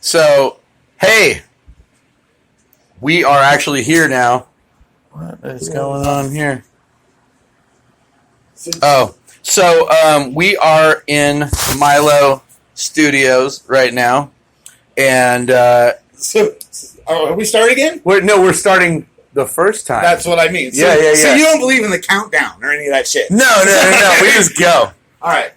So, hey, we are actually here now. What is going on here? We are in Milo Studios right now, and are we starting again? we're starting the first time. That's what I mean. So, yeah. So you don't believe in the countdown or any of that shit? No. We just go. All right.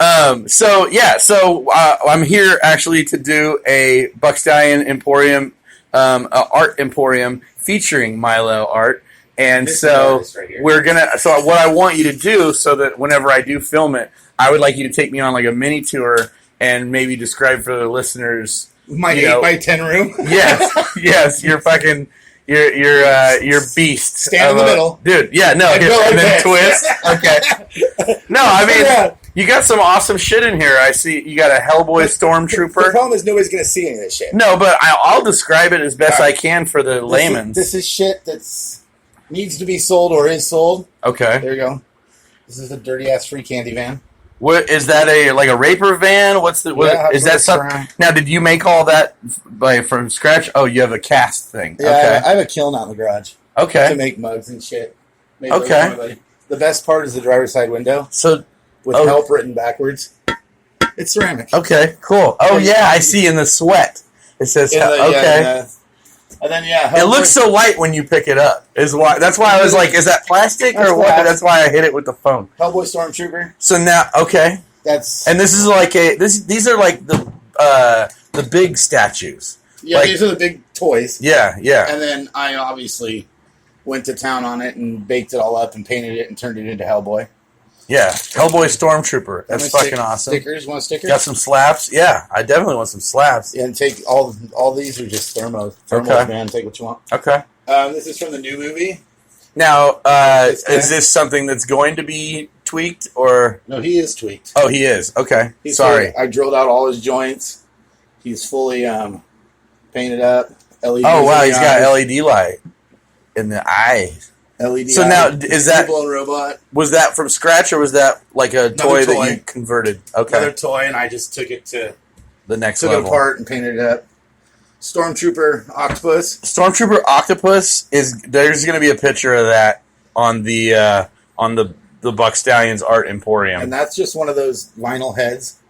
I'm here actually to do a Buck Stallion Emporium, art emporium featuring Milo art. And so we're gonna. So what I want you to do, so that whenever I do film it, I would like you to take me on like a mini tour and maybe describe for the listeners my 8x10 room. Yes, you're fucking. Your beast. Stand in the middle, dude. Yeah, no, and then twist. Okay. No, I mean, you got some awesome shit in here. I see you got a Hellboy Stormtrooper. The problem is nobody's gonna see any of this shit. No, but I'll describe it as best I can for the layman. This is shit that's needs to be sold or is sold. Okay. There you go. This is a dirty ass free candy van. What is that? Like a raper van? Is that something? Now, did you make all that from scratch? Oh, you have a cast thing. Yeah, okay. I have a kiln out in the garage. Okay. To make mugs and shit. Okay. The best part is the driver's side window. So with help written backwards. It's ceramic. Okay. Cool. Oh yeah, I see in the sweat. It says okay. And then it looks so light when you pick it up. That's why I was like, is that plastic or what? That's why I hit it with the phone. Hellboy Stormtrooper. So now, okay, this is like these are like the big statues. Yeah, these are the big toys. Yeah. And then I obviously went to town on it and baked it all up and painted it and turned it into Hellboy. Yeah, Hellboy Stormtrooper. That's fucking awesome. Stickers? Want stickers? Got some slaps? Yeah, I definitely want some slaps. Yeah, and take all these are just thermos. Okay. Man, take what you want. Okay. This is from the new movie. Now, is this something that's going to be tweaked or? No, he is tweaked. Oh, he is. Okay. Sorry. I drilled out all his joints. He's fully painted up. LED. Oh wow, he's got LED light in the eyes. LED. So now, is that robot? Was that from scratch, or was that like a toy that you converted? Okay, another toy, and I just took it to the next level. Took it apart and painted it up. Stormtrooper Octopus. Stormtrooper Octopus is. There's going to be a picture of that on the Buck Stallions Art Emporium, and that's just one of those vinyl heads.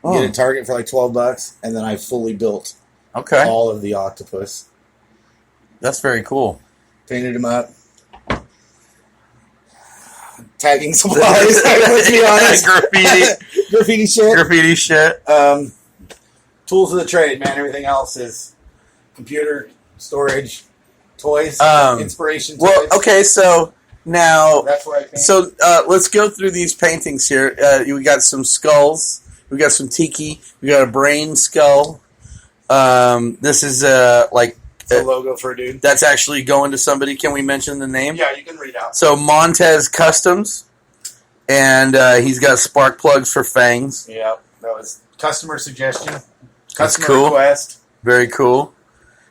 You get at Target for like $12, and then I fully built. All of the octopus. That's very cool. Painted him up. Tagging supplies. Let's be honest. Graffiti shit. Tools of the trade, man. Everything else is computer, storage, toys, inspiration. Well, okay, so now that's where I paint. So let's go through these paintings here. We got some skulls. We got some tiki. We got a brain skull. This is it's a logo for a dude. That's actually going to somebody. Can we mention the name? Yeah, you can read out. So Montez Customs, and he's got spark plugs for fangs. Yeah, that was customer suggestion. Customer request. Very cool.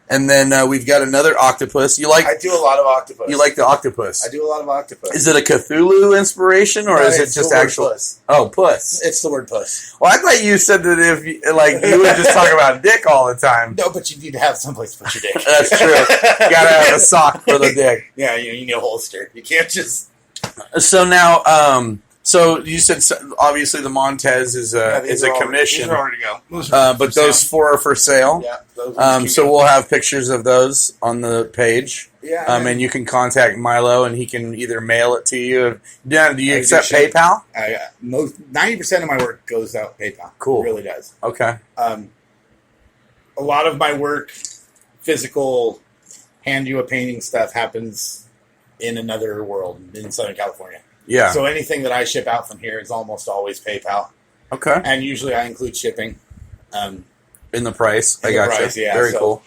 And then we've got another octopus. I do a lot of octopus. You like the octopus? I do a lot of octopus. Is it a Cthulhu inspiration, or is it just actual? Puss. Oh, puss. It's the word puss. Well, I thought you said that if you would just talk about dick all the time. No, but you need to have someplace to put your dick. That's true. You gotta have a sock for the dick. Yeah, you need a holster. You can't just. So now, so you said obviously the Montez is a commission. These are already go. But those 4 are for sale. Yeah. Those so we'll have pictures of those on the page. Yeah. And you can contact Milo, and he can either mail it to you. Do you accept PayPal? 90% of my work goes out PayPal. Cool. It really does. Okay. A lot of my work, physical, hand you a painting stuff happens in another world, in Southern California. Yeah. So anything that I ship out from here is almost always PayPal. Okay. And usually I include shipping. In the price. I got you. Yeah, Very cool.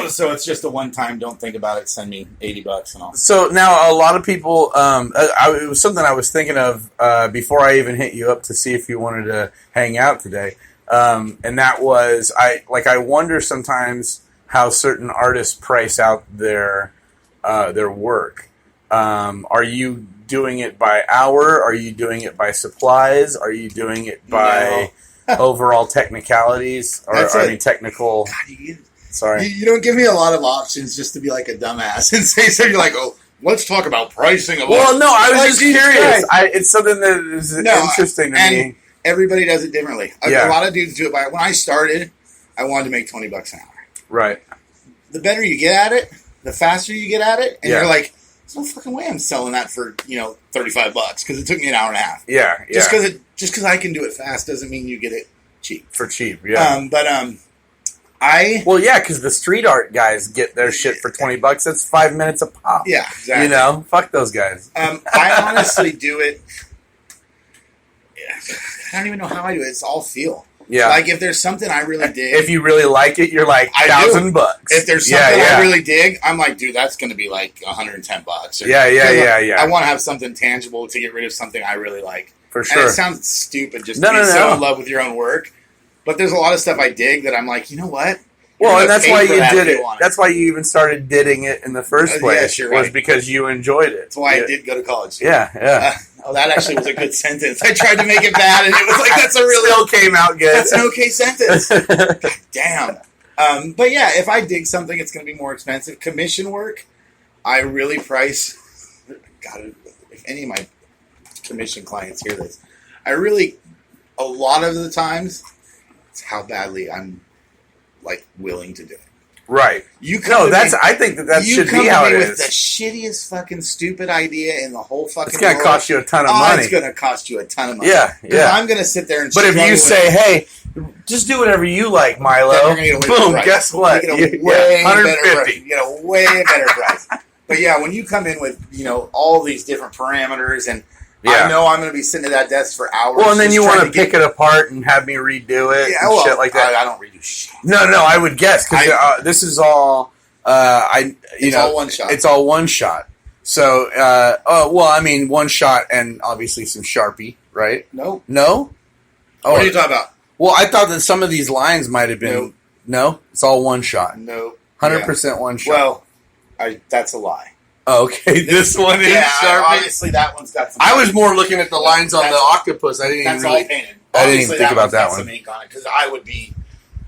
So it's just a one-time, don't think about it, send me $80 and all. So now a lot of people, it was something I was thinking of before I even hit you up to see if you wanted to hang out today. And that was, I wonder sometimes how certain artists price out their work. Are you doing it by hour? Are you doing it by supplies? Are you doing it by overall technicalities, or That's I it. mean technical. God, Sorry. you don't give me a lot of options just to be like a dumbass and say so. You're like, oh, let's talk about pricing. Well, no, I was Like, just Jesus curious. Christ. It's something that is interesting to me. Everybody does it differently. Yeah. A lot of dudes do it by. When I started, I wanted to make $20 an hour. Right. The better you get at it, the faster you get at it, and Yeah. you're like, there's no fucking way I'm selling that for $35 because it took me an hour and a half. Yeah. Just because I can do it fast doesn't mean you get it cheap. For cheap. Yeah. Well, yeah, because the street art guys get their shit for $20. That's 5 minutes a pop. Yeah, exactly. You know, fuck those guys. I honestly do it. I don't even know how I do it. It's all feel. Yeah. Like if there's something I really dig, If you really like it, you're like $1,000. If there's something I really dig, I'm like, dude, that's going to be like $110. Yeah. I want to have something tangible to get rid of something I really like. For sure. And it sounds stupid just to be so in love with your own work, but there's a lot of stuff I dig that I'm like, you know what? Well, and that's why you did it. That's why you even started didding it in the first place. Yes, you're right. Was because you enjoyed it. That's why I did go to college. Yeah. That actually was a good sentence. I tried to make it bad, and it was like, that's a really... Still came out good. That's an okay sentence. God damn. But yeah, if I dig something, it's going to be more expensive. Commission work, I really price... God, if any of my commission clients hear this, a lot of the times, it's how badly I'm like willing to do it. Right. I think that should be how it is. With the shittiest fucking stupid idea in the whole fucking It's going to cost you a ton of money. It's going to cost you a ton of money. Yeah. I'm going to sit there and But if you say, hey, just do whatever you like, Milo, boom, guess what? You get a way better price. But yeah, when you come in with, all these different parameters and I know I'm going to be sitting at that desk for hours. Well, and then you want to pick it apart and have me redo it and shit like that. I don't redo shit. No, I would guess because this is all. It's all one shot. It's all one shot. So, one shot and obviously some Sharpie, right? No. Oh, what are you talking about? Well, I thought that some of these lines might have been. No, it's all one shot. No, 100% one shot. Well, that's a lie. Okay, this one is Sharpie. Obviously, that one's got some. I was more looking at the lines on the octopus. I didn't even really. All painted. I didn't even think about that one. Some ink on it because I would be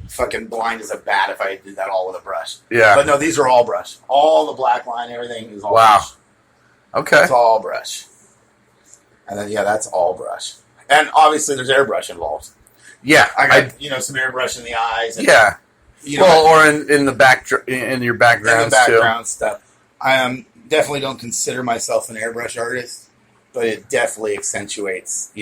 fucking blind as a bat if I did that all with a brush. Yeah, but no, these are all brush. All the black line, everything is all brush. Okay, it's all brush. And then that's all brush. And obviously, there's airbrush involved. Yeah, I got some airbrush in the eyes. And, or in the back in your backgrounds too. Stuff. I definitely don't consider myself an airbrush artist, but it definitely accentuates,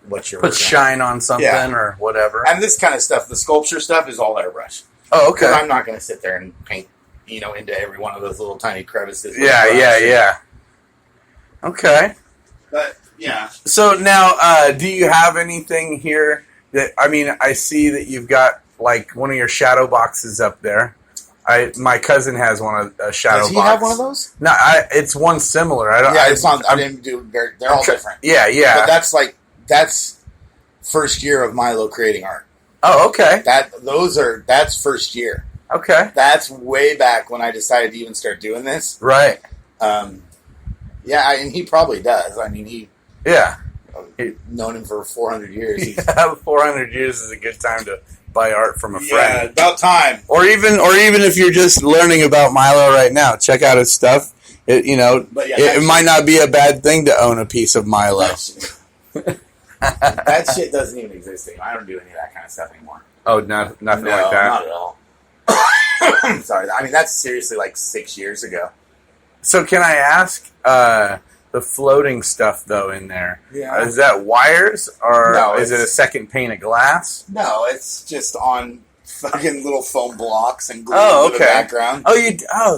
what you're... Put shine on something or whatever. And this kind of stuff, the sculpture stuff, is all airbrush. Oh, okay. I'm not going to sit there and paint, into every one of those little tiny crevices. Yeah. Okay. But, yeah. So now, do you have anything here that... I mean, I see that you've got, like, one of your shadow boxes up there. My cousin has a shadow box. Does he have one of those? No, it's one similar. I don't. Yeah, it's not. I didn't do. They're all different. Yeah. But that's first year of Milo creating art. Oh, okay. That's first year. Okay. That's way back when I decided to even start doing this. Right. And he probably does. I mean, I've known him for 400 years. 400 years is a good time to buy art from a friend. Yeah, about time. Or even if you're just learning about Milo right now, check out his stuff. It might not be a bad thing to own a piece of Milo. That shit doesn't even exist anymore. I don't do any of that kind of stuff anymore. Oh, nothing like that? Not at all. Sorry. I mean, that's seriously like 6 years ago. So can I ask, the floating stuff, though, in there, is that wires, or is it a second pane of glass? No, it's just on fucking little foam blocks and glue in the background.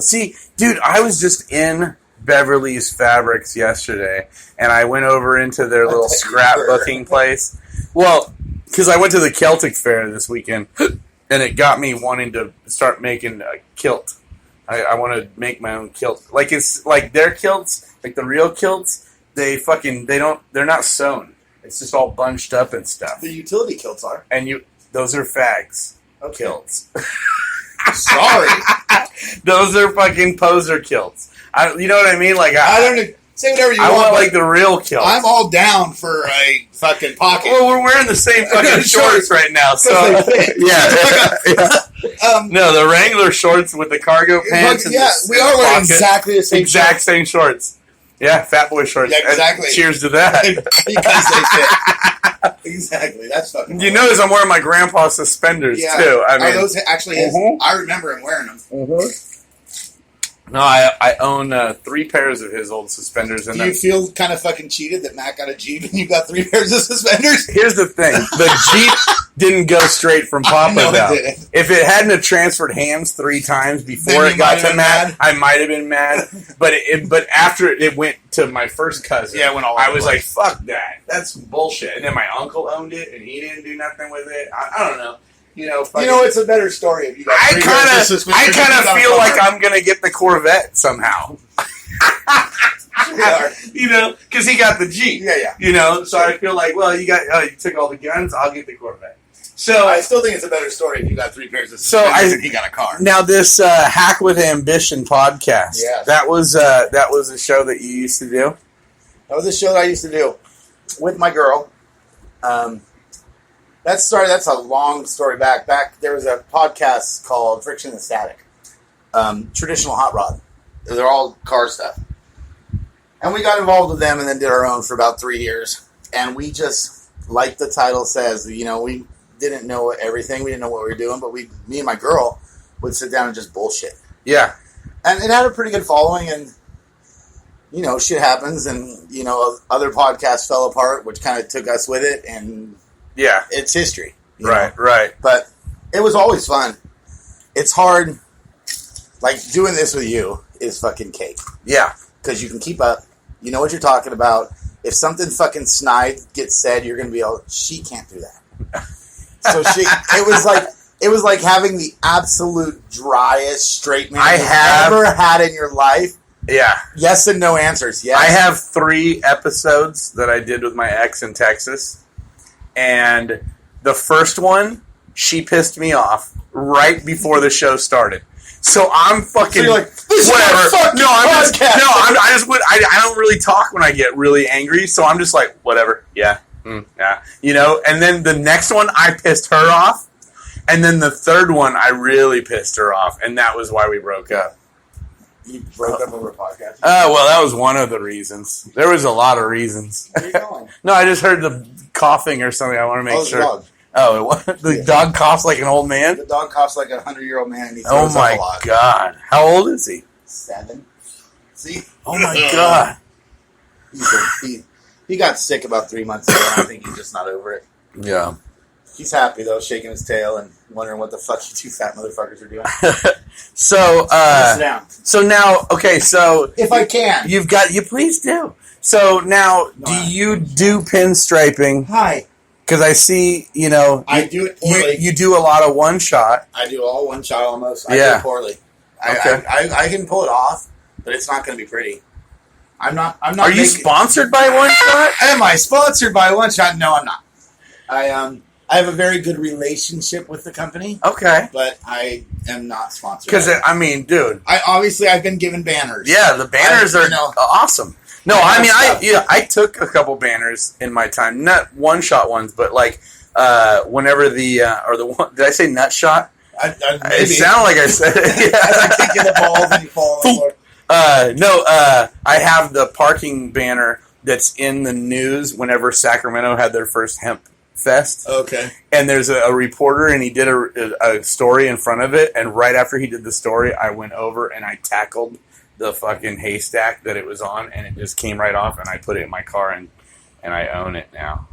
See, dude, I was just in Beverly's Fabrics yesterday, and I went over into their little scrapbooking place. Well, because I went to the Celtic Fair this weekend, and it got me wanting to start making a kilt. I want to make my own kilt. Like, it's like their kilts, like the real kilts, they're not sewn. It's just all bunched up and stuff. The utility kilts are. And those are fags kilts. Sorry. Those are fucking poser kilts. You know what I mean? Like, I don't know. Say whatever you I want. want like the real kilt. I'm all down for a fucking pocket. Well, we're wearing the same fucking shorts right now, so they fit. yeah. No, the Wrangler shorts with the cargo pants. And we are wearing exactly the same same shorts. Yeah, fat boy shorts. Yeah, exactly. And cheers to that. Because they fit. Exactly. That's fucking. You notice I'm wearing my grandpa's suspenders too. I mean, are those actually his? I remember him wearing them. No, I own 3 pairs of his old suspenders. And do you feel kind of fucking cheated that Matt got a Jeep and you got 3 pairs of suspenders? Here's the thing: the Jeep didn't go straight from Papa though. If it hadn't have transferred hands 3 times before it got to Matt, I might have been mad. But after it went to my first cousin, I was like, "Fuck that! That's bullshit." And then my uncle owned it, and he didn't do nothing with it. I don't know. It's a better story if you got. I kind of feel like I'm gonna get the Corvette somehow. Because he got the Jeep. Yeah. So I feel like, well, you took all the guns. I'll get the Corvette. So I still think it's a better story if you got 3 pairs of suspenders and he got a car. Now this Hack with Ambition podcast. Yeah. That was a show that you used to do. That was a show that I used to do with my girl. That's a long story back. There was a podcast called Friction and Static. Traditional hot rod. They're all car stuff. And we got involved with them and then did our own for about 3 years. And we just, like the title says, we didn't know everything. We didn't know what we were doing, but me and my girl would sit down and just bullshit. Yeah. And it had a pretty good following, and shit happens, and other podcasts fell apart, which kind of took us with it, and yeah, it's history. Right. But it was always fun. It's hard. Like, doing this with you is fucking cake. Yeah. Because you can keep up. You know what you're talking about. If something fucking snide gets said, you're going to be all, she can't do that. So it was like having the absolute driest straight man you've ever had in your life. Yeah. Yes and no answers. Yes. I have 3 episodes that I did with my ex in Texas. And the first one, she pissed me off right before the show started. So I'm fucking, so you're like, this whatever. No, I don't really talk when I get really angry. So I'm just like, whatever. Yeah. Yeah. And then the next one, I pissed her off. And then the third one, I really pissed her off. And that was why we broke up. You broke up over a podcast? Well, that was one of the reasons. There was a lot of reasons. Where are you going? No, I just heard the coughing or something. I want to make sure. Dog. Oh, the dog coughs like an old man? The dog coughs like a 100-year-old man. And he oh, my God. How old is he? 7. See? Oh, my God. He got sick about 3 months ago, and I think he's just not over it. Yeah. He's happy, though, shaking his tail and wondering what the fuck you 2 fat motherfuckers are doing. So, sit down. So now, okay, so... If I can. You please do. So now, do you do pinstriping? Hi. Because I see, I do it poorly. You do a lot of one-shot. I do all one-shot almost. I do it poorly. Okay. I can pull it off, but it's not going to be pretty. I'm not. Are you sponsored by One Shot? Am I sponsored by One Shot? No, I'm not. I have a very good relationship with the company. Okay, but I am not sponsored. Because dude, I've been given banners. Yeah, the banners are awesome. No, I took a couple banners in my time, not One Shot ones, but like whenever did I say Nut Shot? It sounded like I said it. I kick you in the balls and you fall on the floor. I have the parking banner that's in the news whenever Sacramento had their first hemp fest. Okay. And there's a reporter, and he did a story in front of it, and right after he did the story, I went over and I tackled the fucking haystack that it was on, and it just came right off, and I put it in my car, and I own it now.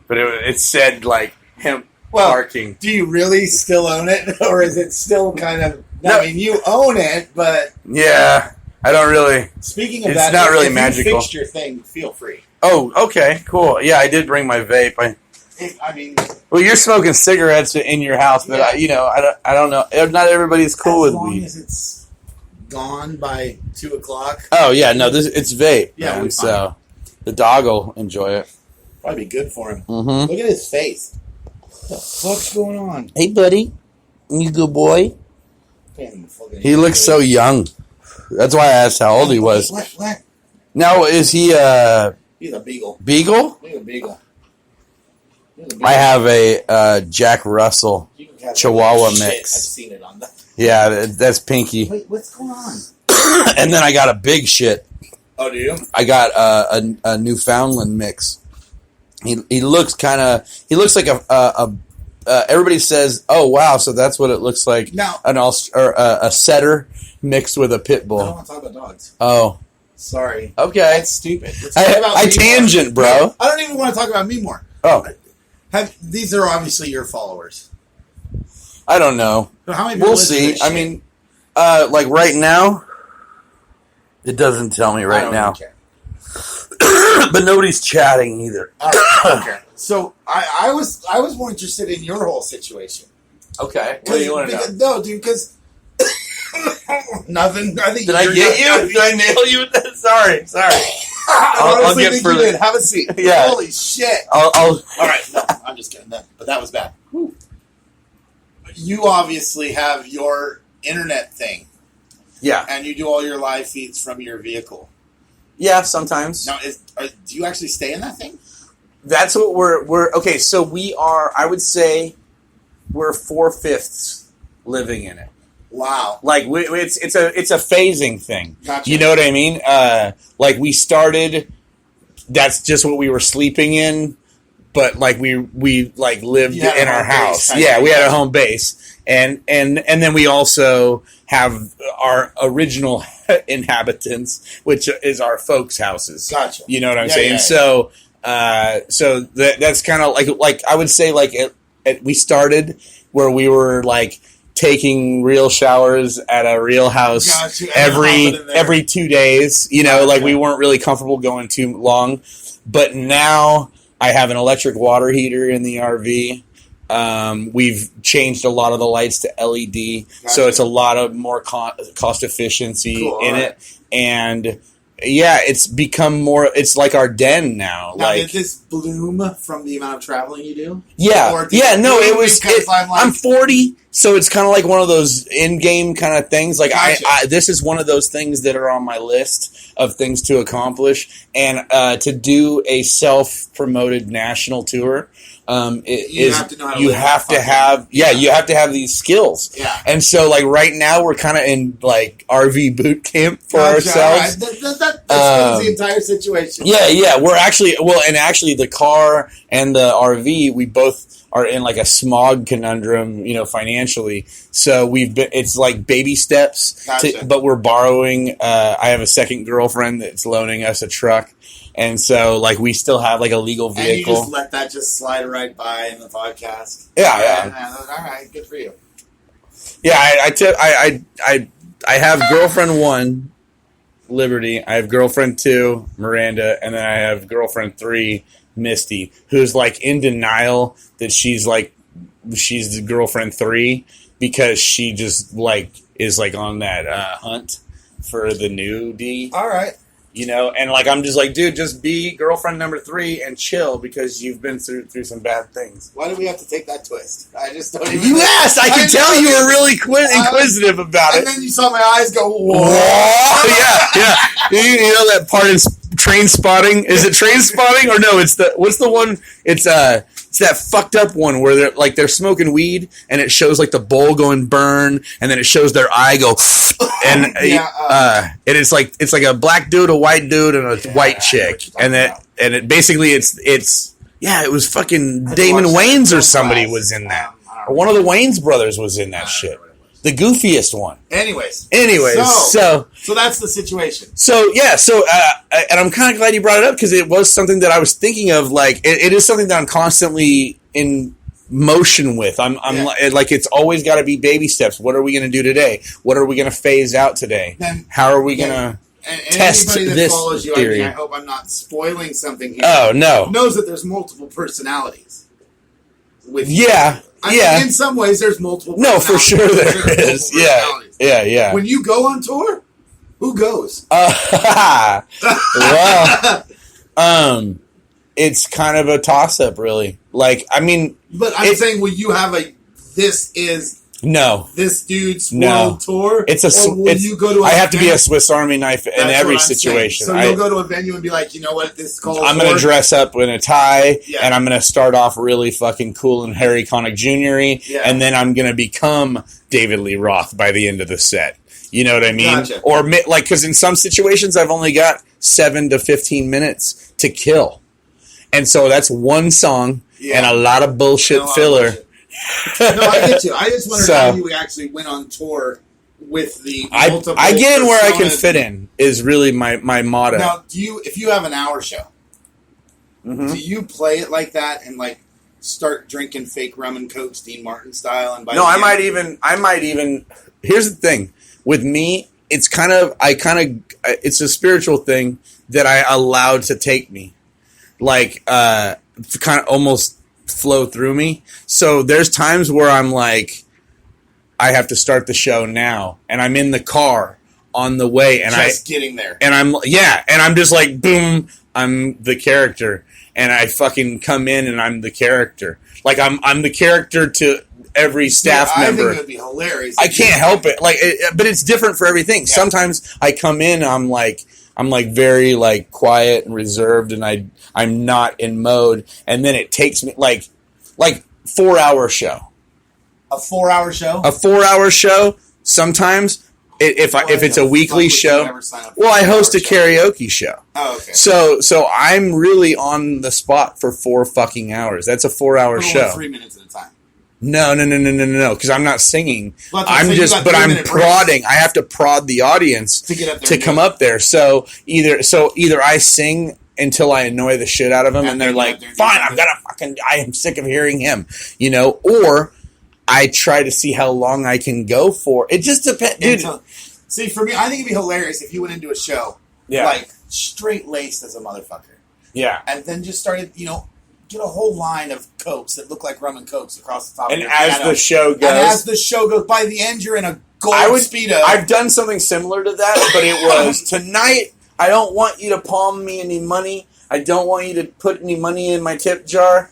But it said, like, hemp parking. Do you really still own it, or is it still kind of... No. I mean, you own it, but... Yeah. I don't really. Speaking of it's that, not really if magical. You fixed your thing, feel free. Oh, okay, cool. Yeah, I did bring my vape. Well, you're smoking cigarettes in your house, but yeah. I don't know. Not everybody's cool with weed. As long as it's gone by 2:00. Oh yeah, no, it's vape. Yeah, so the dog will enjoy it. Probably be good for him. Mm-hmm. Look at his face. What the fuck's going on? Hey, buddy, you good boy? He looks so young. That's why I asked how old he was. What? Now, is he He's a beagle. Beagle? He's a beagle. I have a Jack Russell Chihuahua mix. I've seen it on that. Yeah, that's Pinky. Wait, what's going on? And then I got a big shit. Oh, do you? I got a Newfoundland mix. He looks like a everybody says, "Oh wow," so that's what it looks like. Now, a setter mixed with a pit bull. I don't want to talk about dogs. Oh, sorry. Okay, that's stupid. I tangent, bro. No, I don't even want to talk about me more. Oh, these are obviously your followers. I don't know. How many? We'll see. I mean, like right now, it doesn't tell me right now. But nobody's chatting either. Okay. So I was more interested in your whole situation. Okay. What do you want to know? No, dude, because nothing. I think did I get you? Did I nail you with that? Sorry. I'll get think you did. Have a seat. Yeah. Holy shit. All right. No, I'm just kidding. But that was bad. Whew. You obviously have your internet thing. Yeah. And you do all your live feeds from your vehicle. Yeah, sometimes. Now, do you actually stay in that thing? That's what we're okay. So we are. I would say we're 4/5 living in it. Wow. Like it's a phasing thing. Gotcha. You know what I mean? Like we started. That's just what we were sleeping in, but like we like lived in our house. Yeah, we had a home base, and then we also have our original inhabitants, which is our folks' houses. Gotcha. You know what I'm Yeah. saying? So that's kind of like I would say like we started where we were like taking real showers at a real house every 2 days. You know, like we weren't really comfortable going too long, but now I have an electric water heater in the RV. We've changed a lot of the lights to LED, so it's a lot of more cost efficiency in it, and yeah, it's become more. It's like our den now. Now, like, did this bloom from the amount of traveling you do? Yeah, no, it was. I'm 40, so it's kind of like one of those in-game kind of things. Like I, this is one of those things that are on my list of things to accomplish, and to do a self-promoted national tour. You have to know how to you have to have these skills. Yeah. And so like right now we're kind of in like RV boot camp for ourselves. Right. That explains the entire situation. Yeah. We're actually the car and the RV, we both are in like a smog conundrum, you know, financially. So it's like baby steps, but we're borrowing. I have a second girlfriend that's loaning us a truck. And so, like, we still have, like, a legal vehicle. And you just let that just slide right by in the podcast? Yeah. All right, good for you. Yeah, I have girlfriend 1, Liberty. I have girlfriend 2, Miranda. And then I have girlfriend 3, Misty, who's, like, in denial that she's the girlfriend 3 because she just, like, is, like, on that hunt for the new D. All right. You know, and like I'm just like, dude, just be girlfriend number 3 and chill because you've been through some bad things. Why do we have to take that twist? I just don't even. You asked. I can tell you were really inquisitive about it. And then you saw my eyes go, whoa. Yeah. You know that part in Train Spotting? Is it Train Spotting or no? It's what's the one? It's that fucked up one where they're smoking weed and it shows like the bowl going burn and then it shows their eye go and and it's like a black dude, a white dude, and a white chick, and it basically it's it was fucking Damon Wayans or somebody was in that, or one of the Wayans brothers was in that shit. The goofiest one. Anyways, so that's the situation. So and I'm kind of glad you brought it up because it was something that I was thinking of. Like, it is something that I'm constantly in motion with. I'm like, it's always got to be baby steps. What are we going to do today? What are we going to phase out today? How are we going to test anybody that this follows you, theory? I hope I'm not spoiling something here. Oh no, knows that there's multiple personalities. With in some ways, there's multiple. No, for sure there is. Yeah. When you go on tour, who goes? It's kind of a toss-up, really. Like, I mean, but I'm saying, will you have this is No. this dude's No. world tour? It's a. Or will you go to I have to be a venue? Swiss Army knife in That's every what I'm situation. saying. So you'll go to a venue and be like, you know what, this calls I'm going to dress up in a tie, Yeah. and I'm going to start off really fucking cool and Harry Connick Jr., Yeah. and then I'm going to become David Lee Roth by the end of the set. You know what I mean? Gotcha. Or, like, because in some situations, I've only got 7 to 15 minutes to kill. And so that's one song Yeah. and a lot of bullshit No, filler. No, I get you. I just wondered So- how you actually went on tour with the multiple I get in where I can personas. fit in is really my motto. Now, if you have an hour show, Mhm. do you play it like that and like start drinking fake rum and coke, Dean Martin style? And by No, the I end- might even. Here's the thing with me. It's it's a spiritual thing that I allowed to take me, like, kind of almost flow through me. So there's times where I'm like, I have to start the show now, and I'm in the car on the way, and just getting there. and I'm just like, boom, I'm the character, and I fucking come in and I'm the character. Like I'm the character to every staff I member. think it would be hilarious. I can't help it. Like, but it's different for everything. Yeah. Sometimes I come in, I'm like very like quiet and reserved, and I'm not in mode, and then it takes me like 4-hour show. A 4-hour show. A 4-hour show. Sometimes if it's a weekly show. Well, I host a karaoke show. Oh, okay. So I'm really on the spot for 4 fucking hours. That's a 4-hour But only show. 3 minutes at a time. No, because I'm not singing. Well, I'm I'm prodding. I have to prod the audience to get up there to and come do it. up there. So either I sing until I annoy the shit out of them, and they're then like, get up there and "Fine, do it. I am sick of hearing him," or I try to see how long I can go for. It just depends, dude. See, for me, I think it'd be hilarious if you went into a show, Yeah. like straight laced as a motherfucker, Yeah. and then just started, get a whole line of cokes that look like rum and cokes across the top. And of your as piano. the show goes, and as the show goes, by the end you're in a gold Speedo. I've done something similar to that, but it was tonight. I don't want you to palm me any money. I don't want you to put any money in my tip jar.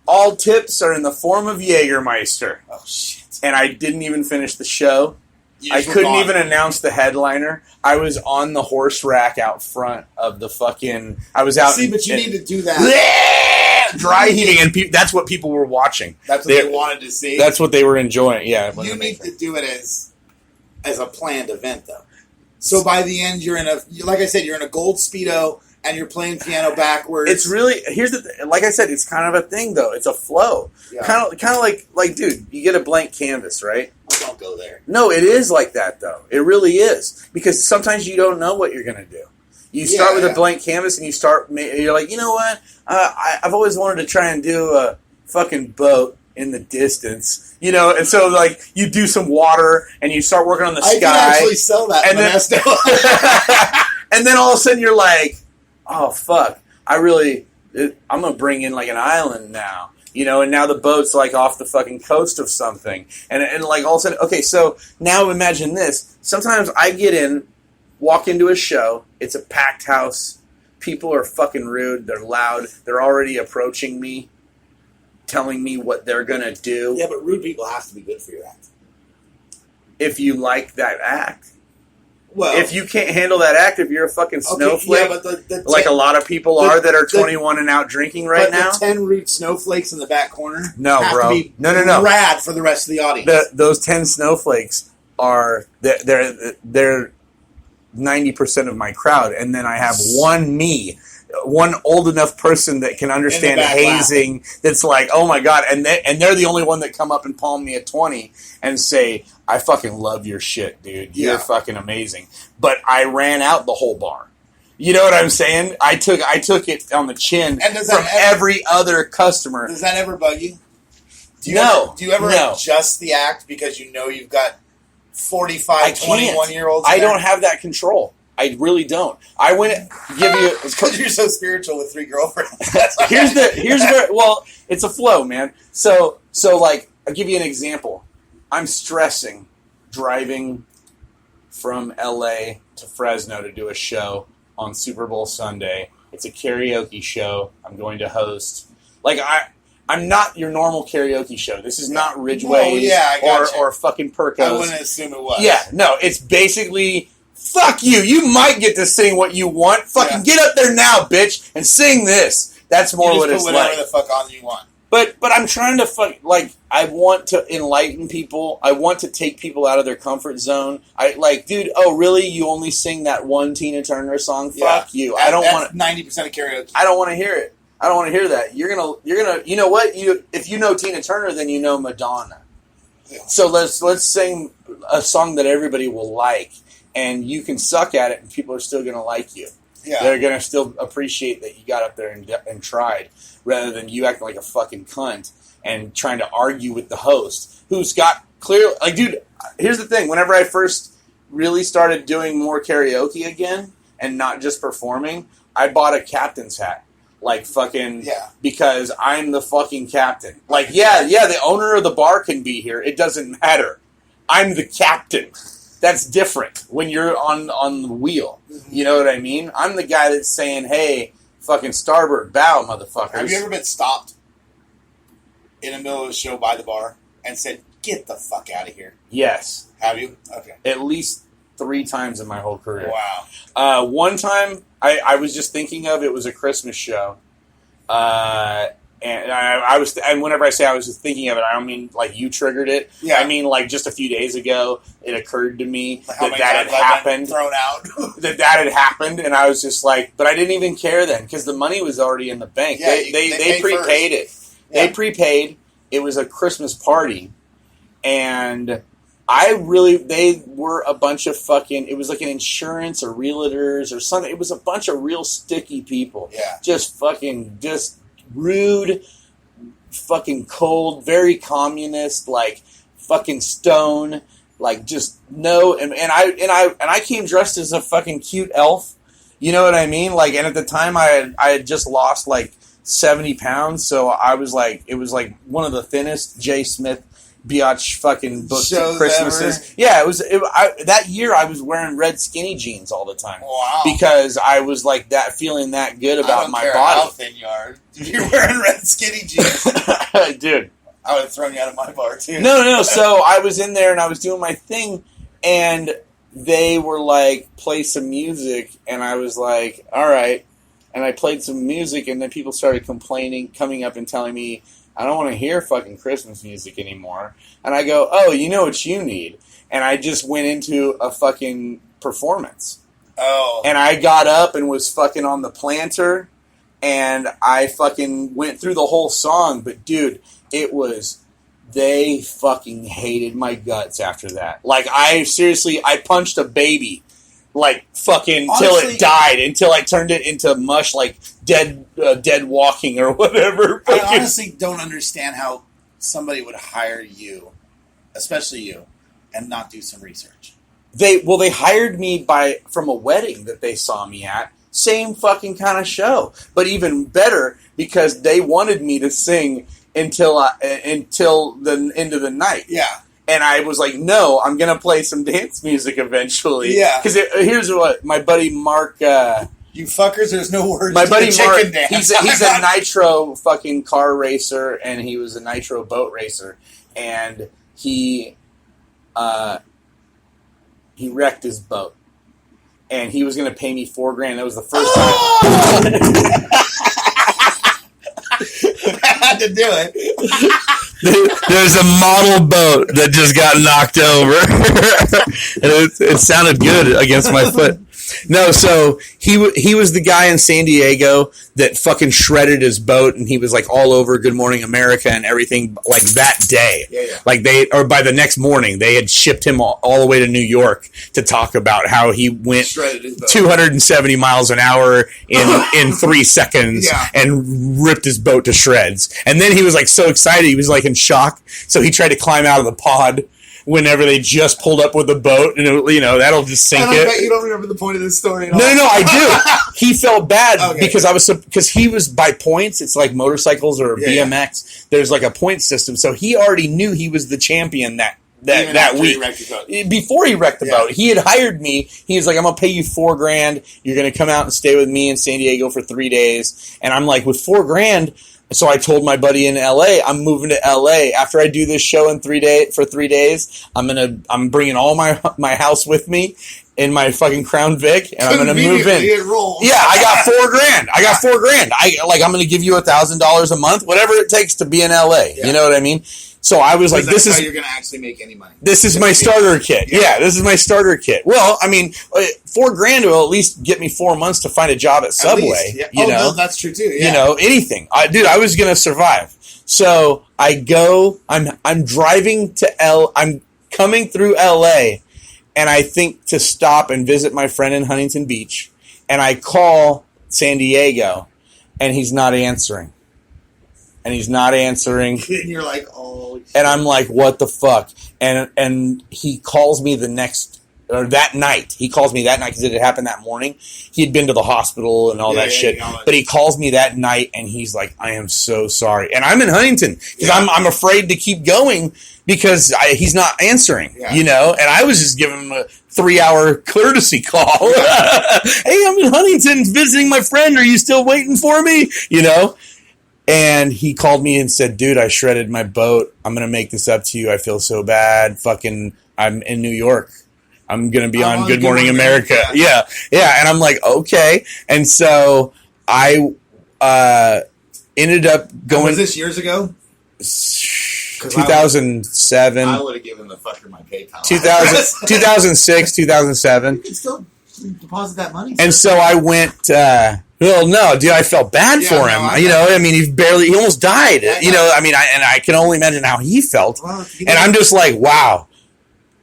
All tips are in the form of Jägermeister. Oh shit! And I didn't even finish the show. You I just were couldn't gone. even announce the headliner. I was on the horse rack out front of the fucking. I was out. See, but you need to do that. Dry heaving, and that's what people were watching. That's what they wanted to see. That's what they were enjoying. Yeah, You need to do it as a planned event, though. So by the end, you're in like I said, you're in a gold Speedo and you're playing piano backwards. It's really here's the like I said, it's kind of a thing though. It's a flow, Yeah. kind of like dude, you get a blank canvas, right? Oh, don't go there. No, it is like that though. It really is because sometimes you don't know what you're gonna do. You start with a blank canvas and you're like, you know what? I've always wanted to try and do a fucking boat in the distance, and so like you do some water and you start working on the I sky. can actually sell that And in then- Modesto. And then all of a sudden you're like, oh fuck, I'm gonna bring in like an island now, and now the boat's like off the fucking coast of something, and like all of a sudden, okay, so now imagine this. Sometimes I walk into a show, it's a packed house, people are fucking rude, they're loud, they're already approaching me, telling me what they're gonna do. Yeah, but rude people have to be good for your act. If you like that act. Well, If you can't handle that act, if you're a fucking snowflake, yeah, but the like a lot of people the- are that are the- 21 and out drinking right but now. the 10 rude snowflakes in the back corner No, have bro. to be No. rad for the rest of the audience. Those 10 snowflakes are they're 90% of my crowd, and then I have one old enough person that can understand back hazing. That's like, oh my god, and they're the only one that come up and palm me a 20 and say, I fucking love your shit, dude. You're Yeah. fucking amazing. But I ran out the whole bar. You know what I'm saying? I took it on the chin And does from that ever- every other customer. Does that ever bug you? Do you ever No. adjust the act because you know you've got 45, I can't. 21-year-olds? I don't have that control. I really don't. I went give you. Because you're so spiritual with 3 girlfriends. here's where. Well, it's a flow, man. So like I'll give you an example. I'm stressing driving from LA to Fresno to do a show on Super Bowl Sunday. It's a karaoke show I'm going to host. Like I'm not your normal karaoke show. This is not Ridgeway's or fucking Perco's. I wouldn't assume it was. Yeah, no, it's basically, fuck you. You might get to sing what you want. Fucking get up there now, bitch, and sing this. That's more what it's like. Whatever the fuck on you want. But I'm trying to I want to enlighten people. I want to take people out of their comfort zone. Dude, oh really? You only sing that one Tina Turner song? Fuck you. I don't want 90% of karaoke. I don't want to hear it. I don't want to hear that. You're gonna. You know what? If you know Tina Turner, then you know Madonna. Yeah. So let's sing a song that everybody will like, and you can suck at it, and people are still gonna like you. Yeah. They're gonna still appreciate that you got up there and tried, rather than you acting like a fucking cunt and trying to argue with the host, who's got clear. Like, dude, here's the thing. Whenever I first really started doing more karaoke again and not just performing, I bought a captain's hat. Like, fucking, because I'm the fucking captain. Like, the owner of the bar can be here. It doesn't matter. I'm the captain. That's different when you're on the wheel. You know what I mean? I'm the guy that's saying, hey, fucking starboard bow, motherfuckers. Have you ever been stopped in the middle of a show by the bar and said, get the fuck out of here? Yes. Have you? Okay. At least 3 times in my whole career. Wow. One time, I was just thinking of, it was a Christmas show. And I was, and whenever I say I was just thinking of it, I don't mean like you triggered it. Yeah. I mean like just a few days ago, it occurred to me that had happened. Thrown out. that had happened, and I was just like, but I didn't even care then because the money was already in the bank. Yeah, they prepaid it. Yeah. They prepaid. It was a Christmas party, and they were a bunch of fucking, it was like an insurance or realtors or something. It was a bunch of real sticky people. Yeah. Just rude, fucking cold, very communist, like fucking stone, like just no. And I came dressed as a fucking cute elf. You know what I mean? Like, and at the time I had just lost like 70 pounds, so I was like, it was like one of the thinnest Jay Smith biatch fucking booked Christmases. Ever. Yeah, that year I was wearing red skinny jeans all the time. Wow. Because I was like that, feeling that good about my body. How thin you are. You're wearing red skinny jeans. Dude. I would have thrown you out of my bar too. No. So I was in there and I was doing my thing, and they were like, play some music, and I was like, all right. And I played some music, and then people started complaining, coming up and telling me, I don't want to hear fucking Christmas music anymore. And I go, oh, you know what you need? And I just went into a fucking performance. Oh. And I got up and was fucking on the planter, and I fucking went through the whole song. But, dude, they fucking hated my guts after that. Like, I punched a baby. Like, fucking, till it died, until I turned it into mush, like dead walking or whatever. I honestly don't understand how somebody would hire you, especially you, and not do some research. They hired me from a wedding that they saw me at. Same fucking kind of show, but even better because they wanted me to sing until the end of the night. Yeah. And I was like, no, I'm going to play some dance music eventually. Yeah. Because here's what, my buddy Mark... you fuckers, there's no words. My buddy Mark, he's a nitro fucking car racer, and he was a nitro boat racer. And he wrecked his boat. And he was going to pay me $4,000. That was the first time... I had to do it. There's a model boat that just got knocked over. And it sounded good against my foot. No, so he was the guy in San Diego that fucking shredded his boat, and he was like all over Good Morning America and everything like that day. Yeah. Like by the next morning, they had shipped him all the way to New York to talk about how he went 270 miles an hour in 3 seconds and ripped his boat to shreds. And then he was like so excited, he was like in shock. So he tried to climb out of the pod whenever they just pulled up with the boat, and that'll just sink it. I bet you don't remember the point of this story at all. No, I do. He felt bad because he was by points. It's like motorcycles or BMX. There's like a point system, so he already knew he was the champion that week. Before he wrecked the boat, he had hired me. He was like, "I'm gonna pay you $4,000. You're gonna come out and stay with me in San Diego for 3 days." And I'm like, with $4,000. So I told my buddy in LA, I'm moving to LA after I do this show in 3 days. I'm bringing all my house with me in my fucking Crown Vic, and I'm gonna move in. Yeah, I got $4,000. I'm gonna give you $1,000 a month, whatever it takes to be in LA. Yeah. You know what I mean? So I was like, "This is how you're going to actually make any money." This is my starter kit. Yeah, this is my starter kit. Well, I mean, $4,000 will at least get me 4 months to find a job at Subway. Yeah. You know, no, that's true too. Yeah. You know, anything. I was going to survive. So I go. I'm driving to I'm coming through LA, and I think to stop and visit my friend in Huntington Beach, and I call San Diego, and he's not answering. And You're like, oh shit. And I'm like, what the fuck? And he calls me that night. He calls me that night because it had happened that morning. He had been to the hospital and all that shit. But he calls me that night and he's like, I am so sorry. And I'm in Huntington because I'm afraid to keep going because he's not answering, you know? And I was just giving him a 3-hour courtesy call. Hey, I'm in Huntington visiting my friend. Are you still waiting for me? You know? And he called me and said, dude, I shredded my boat. I'm going to make this up to you. I feel so bad. Fucking, I'm in New York. I'm going to be on Good Morning America. Yeah. And I'm like, okay. And so I ended up going. Was this years ago? 2007. I would have given the fucker my PayPal. 2006, 2007. You can still deposit that money. And so I went. Well, no, dude, I felt bad for him. You know, I mean, he almost died. You know, I mean, I can only imagine how he felt. Well, and I'm just like, wow.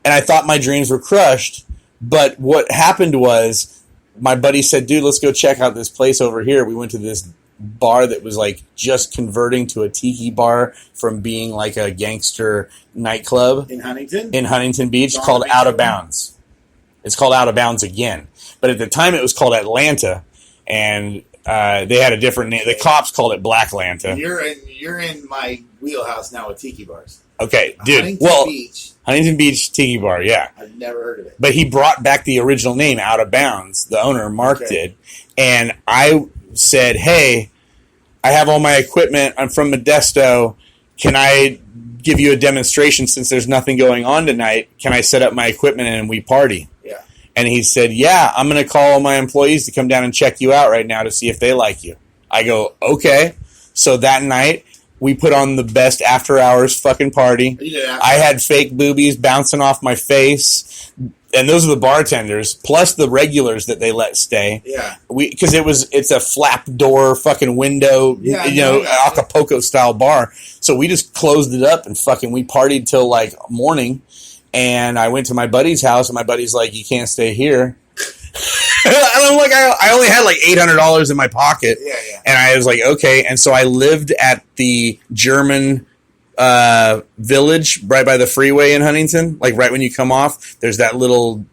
And I thought my dreams were crushed. But what happened was my buddy said, dude, let's go check out this place over here. We went to this bar that was like just converting to a tiki bar from being like a gangster nightclub. In Huntington? In Huntington Beach, called Out of Bounds. It's called Out of Bounds again. But at the time it was called Atlanta. And they had a different name. The cops called it Black Lanta. You're in my wheelhouse now with tiki bars. Okay, dude. Huntington Beach Tiki Bar, yeah. I've never heard of it. But he brought back the original name, Out of Bounds. The owner, Mark, did. And I said, hey, I have all my equipment. I'm from Modesto. Can I give you a demonstration since there's nothing going on tonight? Can I set up my equipment and we party? Yeah. And he said, yeah, I'm going to call all my employees to come down and check you out right now to see if they like you. I go, okay. So that night, we put on the best after-hours fucking party. Yeah. I had fake boobies bouncing off my face. And those are the bartenders, plus the regulars that they let stay. Yeah. Because it's a flap door fucking window, Acapulco-style bar. So we just closed it up and we partied till like morning. And I went to my buddy's house, and my buddy's like, you can't stay here. And I'm like, I only had like $800 in my pocket. Yeah. And I was like, okay. And so I lived at the German village right by the freeway in Huntington. Like right when you come off, there's that little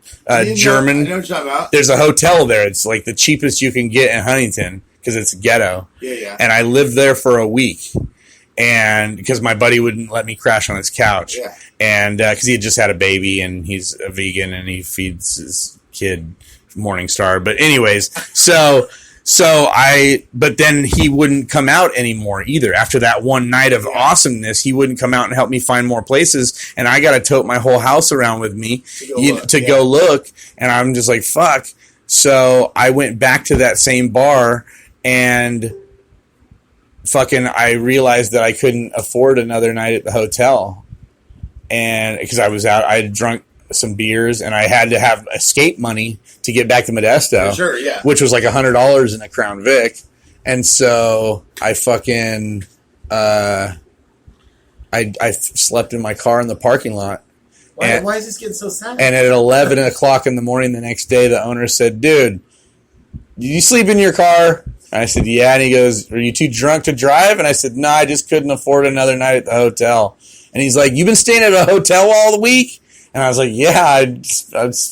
German. I know what you're talking about. There's a hotel there. It's like the cheapest you can get in Huntington because it's ghetto. Yeah. And I lived there for a week. And because my buddy wouldn't let me crash on his couch. Yeah. And because he had just had a baby and he's a vegan and he feeds his kid Morningstar. But anyways, but then he wouldn't come out anymore either. After that one night of awesomeness, he wouldn't come out and help me find more places. And I got to tote my whole house around with me to go look. And I'm just like, fuck. So I went back to that same bar and I realized that I couldn't afford another night at the hotel. And because I was out, I had drunk some beers and I had to have escape money to get back to Modesto. Sure, yeah. Which was like $100 in a Crown Vic. And so I I slept in my car in the parking lot. Why is this getting so sad? And at 11 o'clock in the morning the next day, the owner said, dude, did you sleep in your car? And I said, yeah. And he goes, are you too drunk to drive? And I said, no, I just couldn't afford another night at the hotel. And he's like, you've been staying at a hotel all the week? And I was like, yeah, it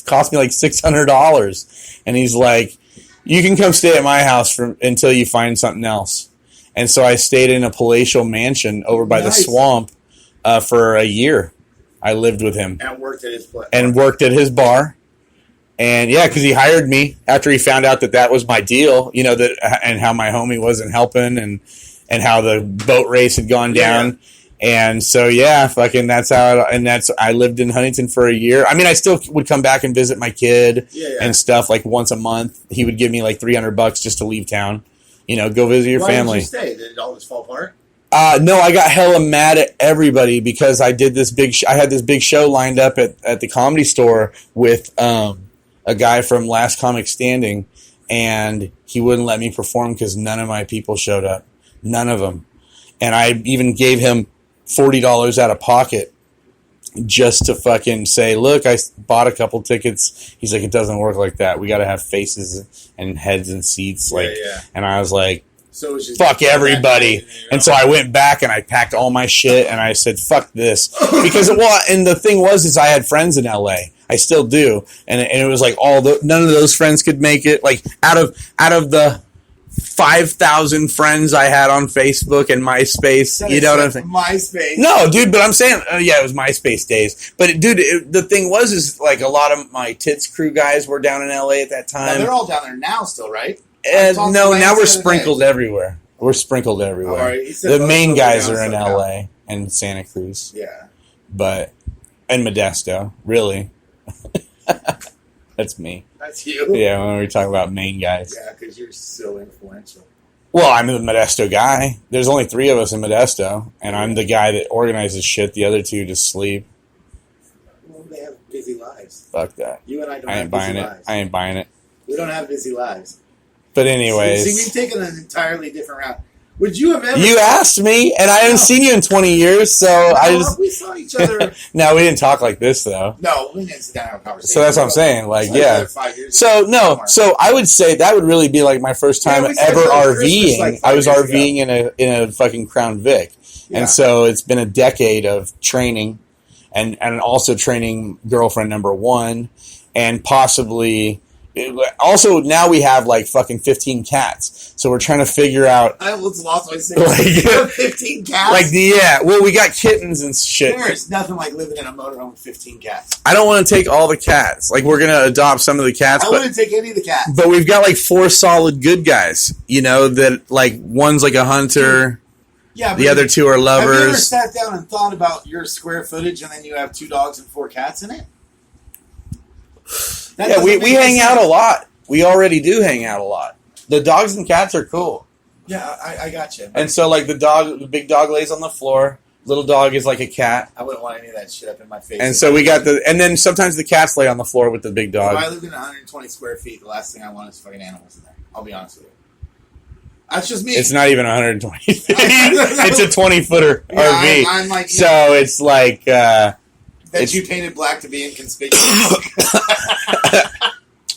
cost me like $600. And he's like, you can come stay at my house until you find something else. And so I stayed in a palatial mansion over by the swamp for a year. I lived with him. And worked at his place. And worked at his bar. And yeah, because he hired me after he found out that was my deal, and how my homie wasn't helping. And and how the boat race had gone down. And so, fucking that's how, I lived in Huntington for a year. I mean, I still would come back and visit my kid and stuff, like once a month. He would give me like $300 just to leave town, go visit your family. Why did you stay? Did it all just fall apart? No, I got hella mad at everybody because I did this I had this big show lined up at the Comedy Store with a guy from Last Comic Standing, and he wouldn't let me perform because none of my people showed up. None of them. And I even gave him $40 out of pocket just to fucking say, look, I bought a couple tickets. He's like, it doesn't work like that. We got to have faces and heads and seats. And I was like, so fuck everybody. And so I went back and I packed all my shit and I said, fuck this. Because, and the thing was I had friends in LA. I still do. And it was like none of those friends could make it. Like out of the 5,000 friends I had on Facebook and MySpace. You know what I'm saying? MySpace. No, dude, but I'm saying, it was MySpace days. But, dude, the thing was like a lot of my Tits Crew guys were down in LA at that time. They're all down there now still, right? No, now we're sprinkled everywhere. We're sprinkled everywhere. Right. The main guys are in LA and Santa Cruz. Yeah. And Modesto, really. That's me. That's you? Yeah, when we talk about main guys. Yeah, because you're so influential. Well, I'm the Modesto guy. There's only 3 of us in Modesto, and I'm the guy that organizes shit. The other 2 just sleep. Well, they have busy lives. Fuck that. You and I don't have busy lives. I ain't buying it. We don't have busy lives. But anyways. See, we've taken an entirely different route. Would you have ever... You asked me, and I haven't seen you in 20 years, so we saw each other... No, we didn't talk like this, though. No, we didn't sit down and have a conversation. So that's what I'm saying, So I would say that would really be like my first time ever RVing. Like I was RVing in a fucking Crown Vic. Yeah. And so it's been a decade of training and also training girlfriend number 1 and possibly... Also, now we have like fucking 15 cats, so we're trying to figure out. I almost lost my sense. 15 cats. Well, we got kittens and shit. There's nothing like living in a motorhome with 15 cats. I don't want to take all the cats. Like we're gonna adopt some of the cats. I wouldn't take any of the cats. But we've got like 4 solid good guys. That like one's like a hunter. Yeah. The other 2 are lovers. Have you ever sat down and thought about your square footage, and then you have 2 dogs and 4 cats in it? We hang out a lot. We already do hang out a lot. The dogs and cats are cool. Yeah, I got you. And so, like, the big dog lays on the floor. Little dog is like a cat. I wouldn't want any of that shit up in my face. And so we got and then sometimes the cats lay on the floor with the big dog. If I lived in 120 square feet, the last thing I want is fucking animals in there. I'll be honest with you. That's just me. It's not even 120 feet. It's a 20-footer RV. I'm like... So it's like... you painted black to be inconspicuous.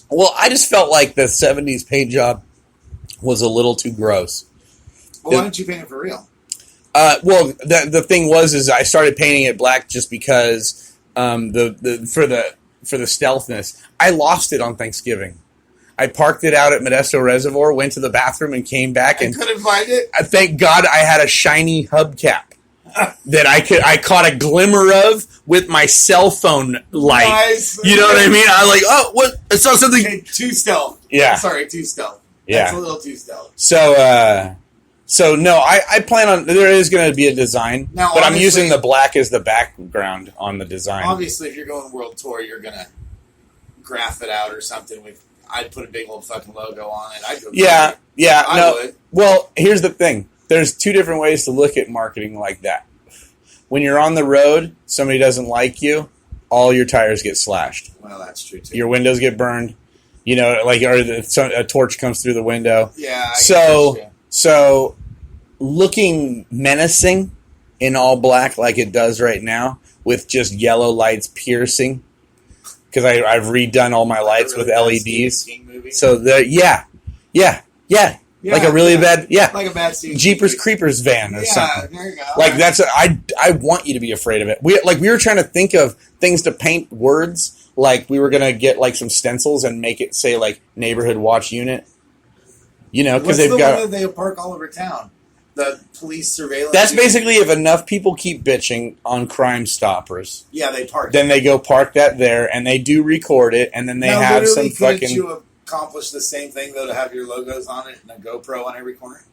Well, I just felt like the 70s paint job was a little too gross. Well, why don't you paint it for real? Well, the thing was I started painting it black just because for the stealthness. I lost it on Thanksgiving. I parked it out at Modesto Reservoir, went to the bathroom, and came back and couldn't find it. Thank God I had a shiny hubcap that I caught a glimmer of with my cell phone light. Nice. You know what I mean? I was like, oh, what? I saw something. Okay, too stealth. Yeah. Sorry, too stealth. Yeah. That's a little too stealth. So no, I plan on, there is going to be a design, now, but I'm using the black as the background on the design. Obviously, if you're going world tour, you're going to graph it out or something. I'd put a big old fucking logo on it. I'd go I would. Well, here's the thing. There's 2 different ways to look at marketing like that. When you're on the road, somebody doesn't like you, all your tires get slashed. Well, that's true, too. Your windows get burned, or a torch comes through the window. Yeah. So looking menacing in all black like it does right now, with just yellow lights piercing, because I've redone all my lights with LEDs. So like a really bad, like a bad Jeepers Creepers van or something. There you go. Like that's I want you to be afraid of it. We were trying to think of things to paint words. Like we were gonna get like some stencils and make it say like neighborhood watch unit. Because they've got one that they park all over town. The police surveillance. That's basically if enough people keep bitching on Crime Stoppers. Yeah, they park. Then they go park that there, and they do record it, and then they have some fucking. Couldn't you accomplish the same thing though to have your logos on it and a GoPro on every corner?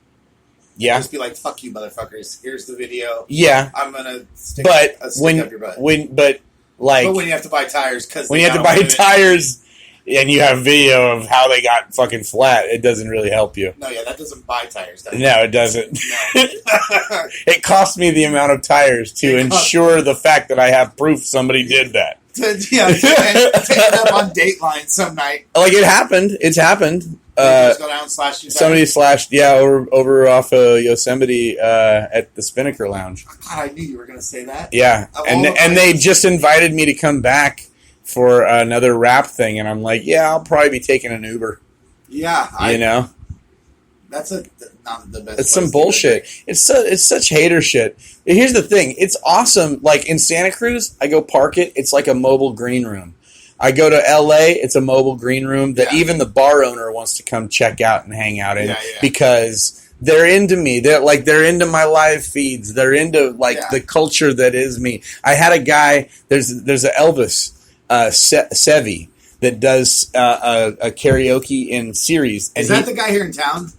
Yeah. Just be like, fuck you, motherfuckers. Here's the video. Yeah. I'm going to stick But a stick up your butt. but when you have to buy tires, because when you have to buy tires and you have video of how they got fucking flat, it doesn't really help you. No, yeah, that doesn't buy tires. Does it? No, it doesn't. No. It cost me the amount of tires to ensure the fact that I have proof somebody did that. to end up on Dateline some night. Like, it happened. It's happened. Just go down and slash your tires. Somebody slashed, over off of Yosemite at the Spinnaker Lounge. God, I knew you were going to say that. Yeah, and they just invited me to come back for another rap thing, and I'm like, yeah, I'll probably be taking an Uber. Yeah, that's not the best. It's some bullshit. It's such hater shit. Here's the thing. It's awesome. Like, in Santa Cruz, I go park it. It's like a mobile green room. I go to L.A., it's a mobile green room that even the bar owner wants to come check out and hang out in because they're into me. They're into my live feeds. They're into the culture that is me. I had a guy. There's a Elvis Sevi that does a karaoke in series. And is that the guy here in town?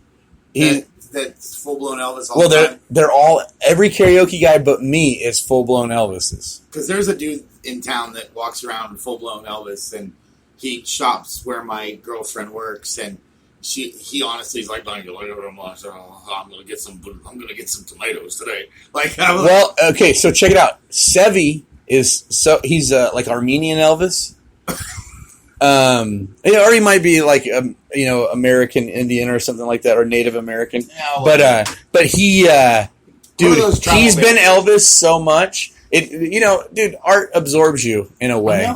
That's full blown Elvis. They're all every karaoke guy but me is full blown Elvis's. Because there's a dude in town that walks around full blown Elvis, and he shops where my girlfriend works, and he honestly is like, I'm gonna get some tomatoes today. Okay, so check it out. Sevi he's like Armenian Elvis. Or he might be like American Indian or something like that, or Native American. But he, dude, he's been Elvis so much. Dude, art absorbs you in a way.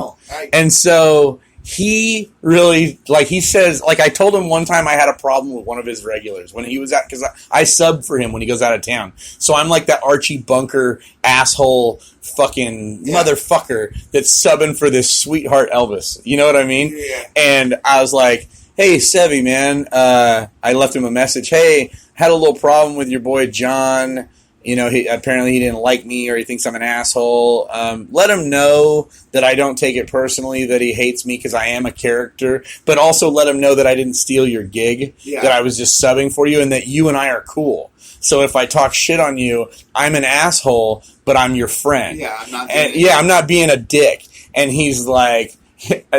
And so he really, he says, I told him one time I had a problem with one of his regulars when he was because I subbed for him when he goes out of town. So I'm like that Archie Bunker asshole fucking motherfucker that's subbing for this sweetheart Elvis. You know what I mean? Yeah. And I was like, hey, Sevi, man, I left him a message. Hey, had a little problem with your boy John. He apparently didn't like me, or he thinks I'm an asshole. Let him know that I don't take it personally, that he hates me because I am a character, but also let him know that I didn't steal your gig, that I was just subbing for you, and that you and I are cool. So if I talk shit on you, I'm an asshole, but I'm your friend. Yeah, I'm not being a dick. And he's like,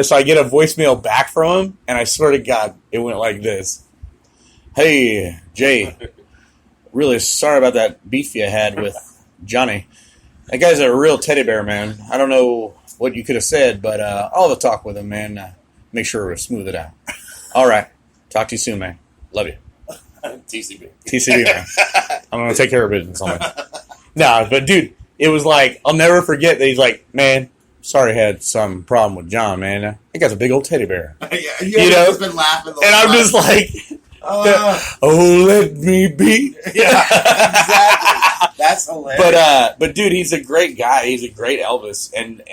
so I get a voicemail back from him, and I swear to God, it went like this. Hey, Jay. Really sorry about that beef you had with Johnny. That guy's a real teddy bear, man. I don't know what you could have said, but I'll have a talk with him, man. Make sure to smooth it out. All right. Talk to you soon, man. Love you. TCB, man. I'm going to take care of business on it. No, but dude, it was like, I'll never forget that he's like, man, sorry I had some problem with John, man. That guy's a big old teddy bear. Just been laughing. And I'm just like... let me be. Yeah, exactly. That's hilarious. But dude, he's a great guy. He's a great Elvis. And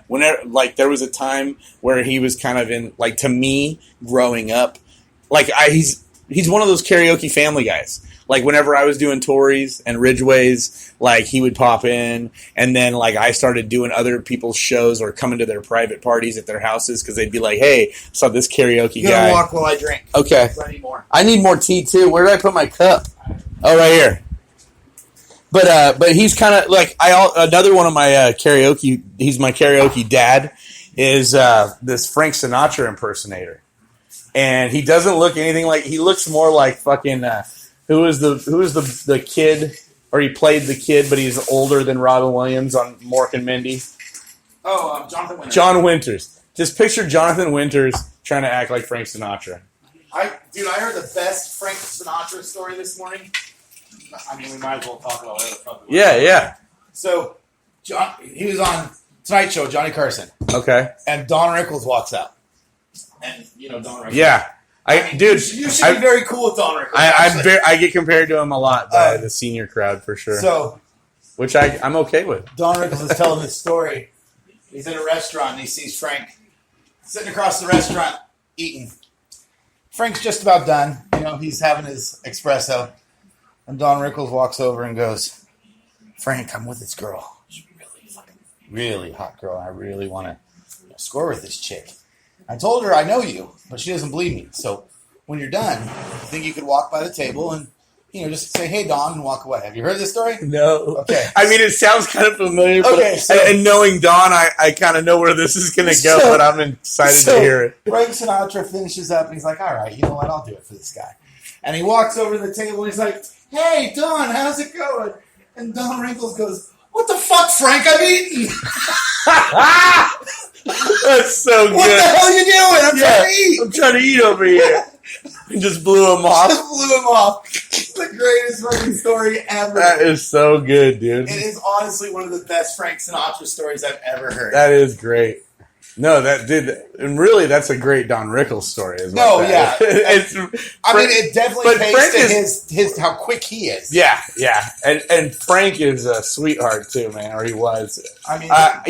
whenever, there was a time where he was kind of in, to me, growing up, he's one of those karaoke family guys. Whenever I was doing Tories and Ridgeways, he would pop in, and then I started doing other people's shows or coming to their private parties at their houses because they'd be like, "Hey, I saw this karaoke guy." Walk while I drink. Okay. I need more. I need more tea too. Where did I put my cup? Oh, right here. But he's kind of another one of my karaoke. He's my karaoke dad. Is this Frank Sinatra impersonator, and he doesn't look anything like. He looks more like fucking. Who is the kid, or he played the kid, but he's older than Robin Williams on Mork and Mindy? Oh, Jonathan Winters. John Winters. Just picture Jonathan Winters trying to act like Frank Sinatra. I heard the best Frank Sinatra story this morning. I mean, we might as well talk about whatever the fuck. Yeah. So, he was on Tonight Show, Johnny Carson. Okay. And Don Rickles walks out. And, Don Rickles. Yeah. You should be very cool with Don Rickles. I get compared to him a lot by the senior crowd for sure. So, which I'm okay with. Don Rickles is telling this story. He's in a restaurant and he sees Frank sitting across the restaurant eating. Frank's just about done. He's having his espresso, and Don Rickles walks over and goes, "Frank, I'm with this girl. She's really hot girl. And I really want to score with this chick. I told her I know you, but she doesn't believe me. So when you're done, I think you could walk by the table and just say, "Hey, Don," and walk away. Have you heard this story? No. Okay. I mean, it sounds kind of familiar. Okay, But, and knowing Don, I kind of know where this is going to go, but I'm excited to hear it. Frank Sinatra finishes up, and he's like, "All right, you know what? I'll do it for this guy." And he walks over to the table, and he's like, "Hey, Don, how's it going?" And Don Wrinkles goes, "What the fuck, Frank? I'm eating." That's so good. What the hell are you doing? I'm trying to eat. I'm trying to eat over here. And just blew him off. Just blew him off. It's the greatest fucking story ever. That is so good, dude. It is honestly one of the best Frank Sinatra stories I've ever heard. That is great. No, and really, that's a great Don Rickles story as well. No, yeah. I mean, it definitely pays Frank to his how quick he is. Yeah. And Frank is a sweetheart too, man, or he was. I mean, I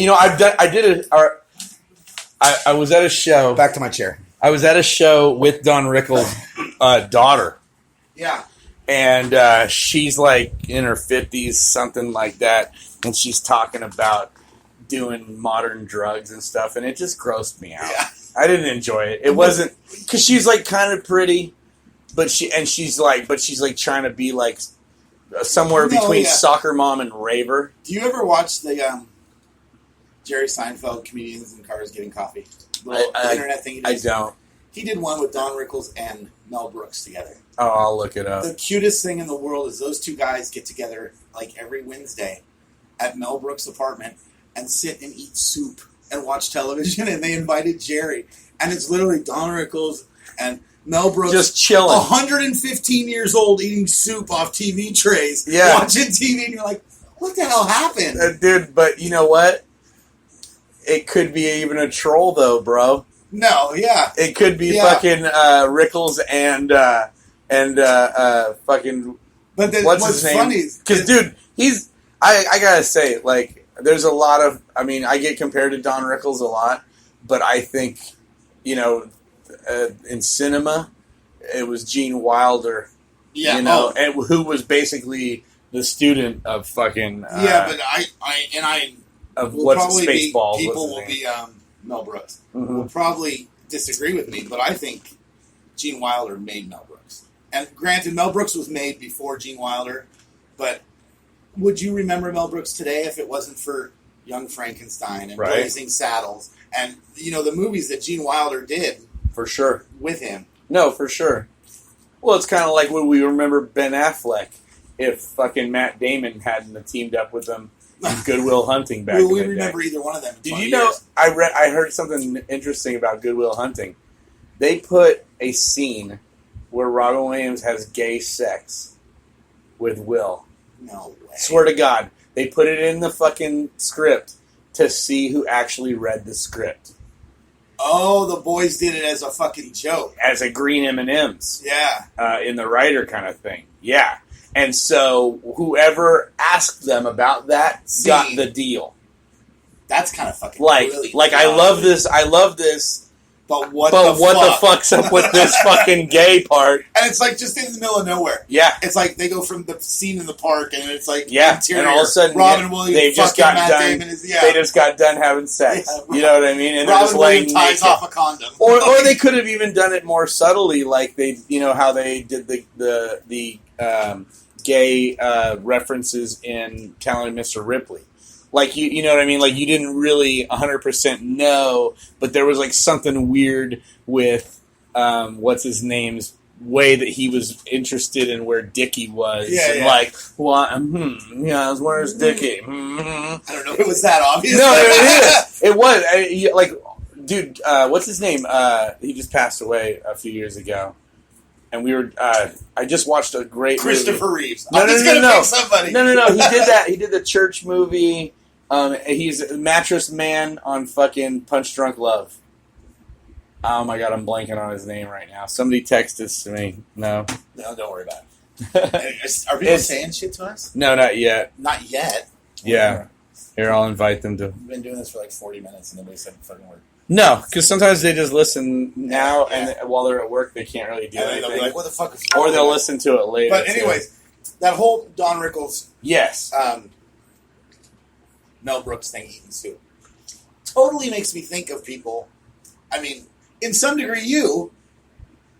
was at a show. Back to my chair. I was at a show with Don Rickles' daughter. Yeah. And she's like in her 50s, something like that. And she's talking about doing modern drugs and stuff. And it just grossed me out. Yeah. I didn't enjoy it. It wasn't, because she's like kind of pretty, but she's like trying to be like somewhere between soccer mom and raver. Do you ever watch the Jerry Seinfeld Comedians in Cars Getting Coffee? The internet thing he does? I don't. He did one with Don Rickles and Mel Brooks together. Oh, I'll look it up. The cutest thing in the world is those two guys get together like every Wednesday at Mel Brooks' apartment and sit and eat soup and watch television. And they invited Jerry. And it's literally Don Rickles and Mel Brooks just chilling. 115 years old eating soup off TV trays. Yeah. Watching TV and you're like, what the hell happened? Dude, but you know what? It could be even a troll, though, bro. No, yeah. It could be fucking Rickles and fucking. But then what's what's his name? funny is, because dude, he's. I gotta say, like, there's a lot of. I mean, I get compared to Don Rickles a lot, but I think, in cinema, it was Gene Wilder. Yeah, and who was basically the student of fucking. But I of will what's probably Spaceballs. People will be Mel Brooks. Mm-hmm. Will probably disagree with me, but I think Gene Wilder made Mel Brooks. And granted, Mel Brooks was made before Gene Wilder, but would you remember Mel Brooks today if it wasn't for Young Frankenstein and Blazing Saddles and the movies that Gene Wilder did? For sure. With him. No, for sure. Well, it's kind of like when we remember Ben Affleck if fucking Matt Damon hadn't teamed up with them in Good Will Hunting back in the day. We remember either one of them. Did you know, I heard something interesting about Good Will Hunting. They put a scene where Robin Williams has gay sex with Will. No way. Swear to God. They put it in the fucking script to see who actually read the script. Oh, the boys did it as a fucking joke. As a green M&Ms. Yeah. In the writer kind of thing. Yeah. And so whoever asked them about that got the deal. That's kind of fucking brilliant. Like, I love this. But what the fuck's up with this fucking gay part? And it's like just in the middle of nowhere. Yeah. It's like they go from the scene in the park and it's like interior, and all of a sudden Robin Williams they just got Matt done. Damon is, They just got done having sex. Yeah, you know what I mean? And Robin they're just laying Williams ties off a condom. Or they could have even done it more subtly, like they how they did the gay references in Talented Mr. Ripley. Like, you know what I mean? Like, you didn't really 100% know, but there was, like, something weird with, what's his name's way that he was interested in where Dickie was. Like, where's Dickie? I don't know if it was that obvious. No, it is. It was. Like, dude, what's his name? He just passed away a few years ago. And we were. I just watched a great Christopher movie. Reeves. I'm just gonna pick somebody. No. He did that. He did the church movie. He's a mattress man on fucking Punch Drunk Love. Oh my god, I'm blanking on his name right now. Somebody text this to me. No, don't worry about it. Are people saying shit to us? No, not yet. Not yet. Yeah. Here, I'll invite them to. We've been doing this for like 40 minutes and nobody said a fucking word. No, because sometimes they just listen now, and while they're at work, they can't really do anything. They'll be like, "What the fuck is wrong?" Or they'll listen to it later. But anyways, that whole Don Rickles, Mel Brooks thing, eating soup, totally makes me think of people. I mean, in some degree,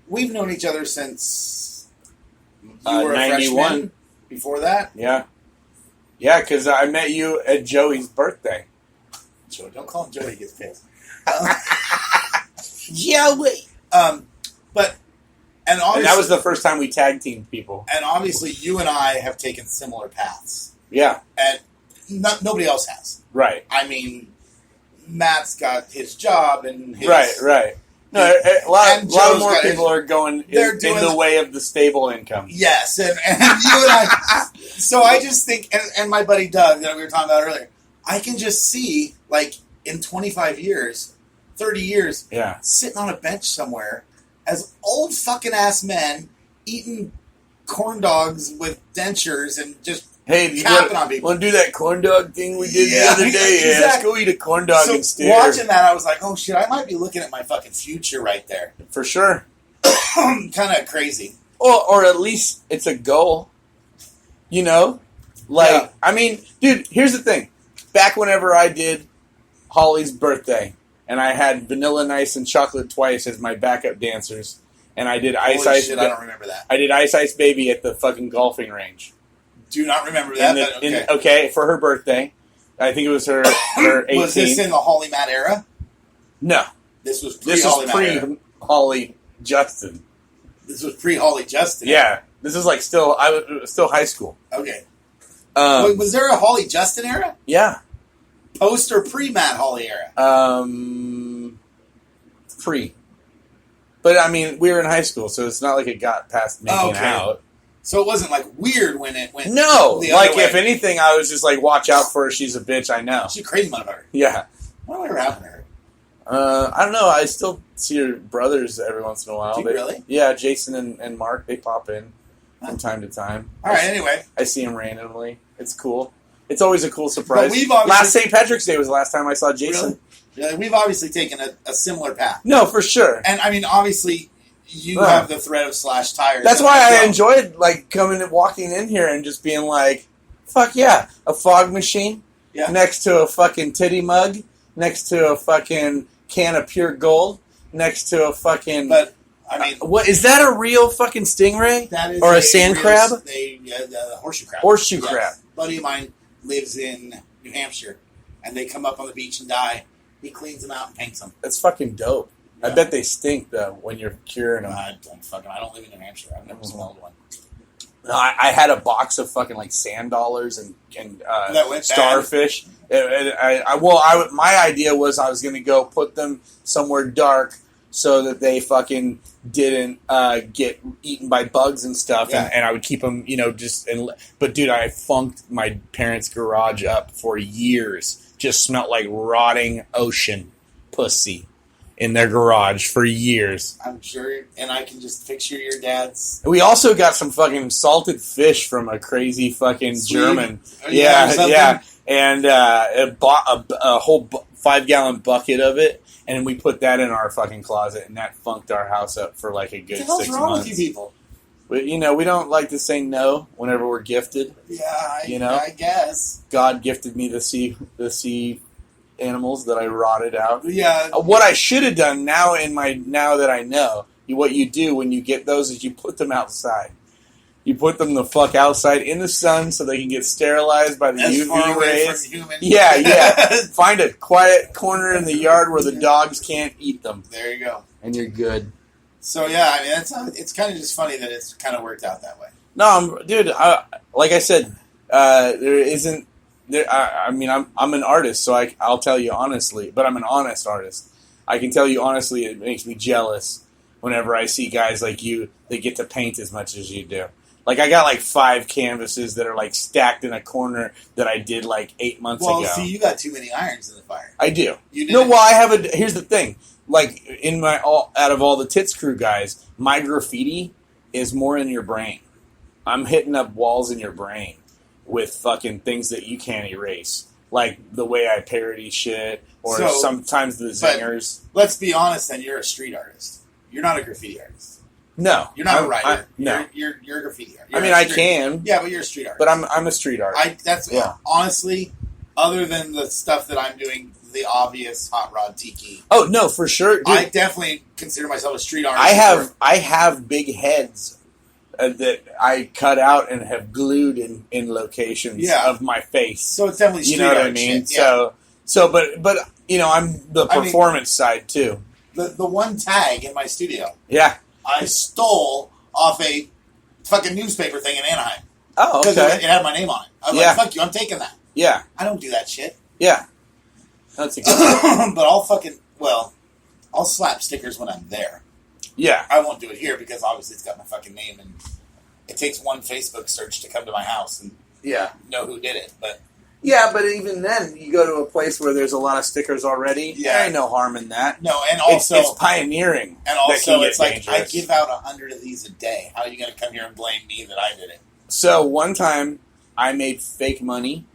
we've known each other since You were a 91. freshman before that? Yeah. Yeah, because I met you at Joey's birthday. Joey, don't call him Joey, he gets pissed. Joey! But, and obviously... And that was the first time we tag teamed people. And obviously, you and I have taken similar paths. Yeah. And nobody else has. Right. I mean, Matt's got his job and his... Right. No, a lot more people are going in the way of the stable income. Yes, and you and I... So I just think, and my buddy Doug, that we were talking about earlier, I can just see, like, in 25 years, 30 years, sitting on a bench somewhere as old fucking ass men eating corn dogs with dentures and just capping on people. Want to do that corn dog thing we did the other day? Exactly. Yeah, let's go eat a corn dog instead. Watching that, I was like, oh shit, I might be looking at my fucking future right there. For sure. Kind of crazy. Or at least it's a goal. You know? Like, I mean, dude, here's the thing. Back whenever I did Holly's birthday, and I had Vanilla Nice and Chocolate Twice as my backup dancers, and I did Ice Ice... I don't remember that. I did Ice Ice Baby at the fucking golfing range. Do not remember that, okay, for her birthday. I think it was her 18th. Was this in the Holly Matt era? No. This was pre-Holly Matt era. Holly Justin. This was pre-Holly Justin. Yeah. This is like still high school. Okay. Wait, was there a Holly Justin era? Yeah. Post or pre-Matt Holly era? Pre. But I mean, we were in high school, so it's not like it got past making out. So it wasn't like weird when it went. No, the other way. If anything, I was just like, watch out for her. She's a bitch. I know. She's a crazy motherfucker. Yeah. Whatever happened to her? I don't know. I still see her brothers every once in a while. Do you really? Yeah, Jason and Mark, they pop in from time to time. All right. Anyway, I see them randomly. It's cool. It's always a cool surprise. But last St. Patrick's Day was the last time I saw Jason. Really? Yeah, we've obviously taken a similar path. No, for sure. And I mean, obviously, you have the thread of Slash tires. That's why I enjoyed like coming and walking in here and just being like, "Fuck yeah!" A fog machine next to a fucking titty mug, next to a fucking can of pure gold, next to a fucking. But I mean, what is that? A real fucking stingray? That is or a sand crab? Horseshoe crab. Horseshoe crab. A buddy of mine lives in New Hampshire, and they come up on the beach and die. He cleans them out and paints them. That's fucking dope. Yeah. I bet they stink though when you're curing them. I don't live in New Hampshire. I've never smelled one. No, I had a box of fucking like sand dollars and starfish. My idea was I was going to go put them somewhere dark so that they fucking didn't get eaten by bugs and stuff, and I would keep them, But dude, I funked my parents' garage up for years. Just smelled like rotting ocean pussy in their garage for years. I'm sure, and I can just picture your dad's. We also got some fucking salted fish from a crazy fucking German. Yeah, and bought a whole 5-gallon bucket of it, and we put that in our fucking closet, and that funked our house up for like a good 6 months. What the hell's wrong with you people? But, we don't like to say no whenever we're gifted. Yeah, I guess. God gifted me the sea animals that I rotted out. Yeah. What I should have done now that I know, what you do when you get those is you put them outside. You put them the fuck outside in the sun so they can get sterilized by the UV rays. From humans. Yeah. Find a quiet corner in the yard where the dogs can't eat them. There you go. And you're good. So yeah, I mean, it's kind of just funny that it's kind of worked out that way. No, dude. Like I said, there isn't. I'm an artist, so I'll tell you honestly. But I'm an honest artist. I can tell you honestly, it makes me jealous whenever I see guys like you that get to paint as much as you do. Like I got like 5 canvases that are like stacked in a corner that I did like 8 months ago. Well, see, you got too many irons in the fire. I do. You did. No, well, I have a. Here's the thing. Like out of all the Tits Crew guys, my graffiti is more in your brain. I'm hitting up walls in your brain with fucking things that you can't erase, like the way I parody shit, or sometimes the zingers. Let's be honest, then you're a street artist. You're not a graffiti artist. No, you're not a writer. No, you're a graffiti artist. I can. Yeah, but you're a street artist. But I'm a street artist. Honestly, other than the stuff that I'm doing. The obvious hot rod tiki. Oh no, for sure. Dude, I definitely consider myself a street artist. I have big heads that I cut out and have glued in locations of my face. So it's definitely you know what I mean. Shit, yeah. But I'm the performance side too. The one tag in my studio, I stole off a fucking newspaper thing in Anaheim. Oh, okay. Because it had my name on it. I was like, fuck you, I'm taking that. Yeah. I don't do that shit. Yeah. That's exactly. But I'll slap stickers when I'm there. Yeah. I won't do it here because obviously it's got my fucking name, and it takes one Facebook search to come to my house and know who did it. But but even then, you go to a place where there's a lot of stickers already. Yeah. There ain't no harm in that. No, and also it's pioneering. And also, it's dangerous. like I give out 100 of these a day. How are you going to come here and blame me that I did it? So one time, I made fake money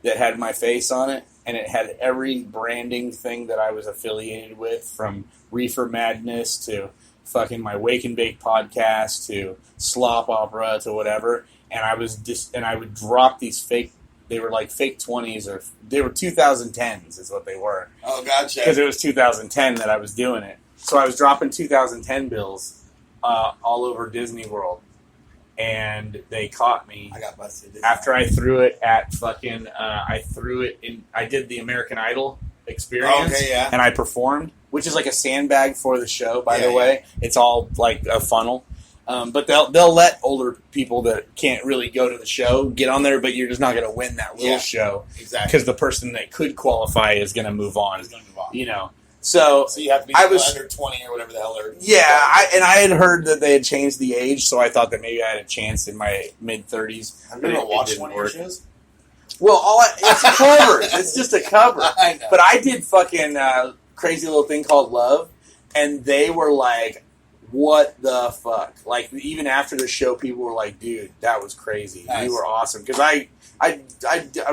that had my face on it, and it had every branding thing that I was affiliated with, from Reefer Madness to fucking my Wake and Bake podcast to Slop Opera to whatever. And I would drop these fake. They were like fake 20s, or they were 2010s is what they were. Oh, gotcha. Because it was 2010 that I was doing it. So I was dropping 2010 bills all over Disney World. And they caught me. I got busted. After I threw it at fucking, I did the American Idol experience. Okay, yeah. And I performed, which is like a sandbag for the show, by the way. It's all like a funnel. But they'll let older people that can't really go to the show get on there, but you're just not going to win that little show. Exactly. Because the person that could qualify is going to move on. You know. So you have to be under 20 or whatever the hell. I had heard that they had changed the age, so I thought that maybe I had a chance in my mid-30s. Have you ever watched one of your shows? Well, it's a cover. It's just a cover. I know. But I did fucking crazy little thing called Love, and they were like, what the fuck? Like, even after the show, people were like, dude, that was crazy. Nice. You were awesome. Because I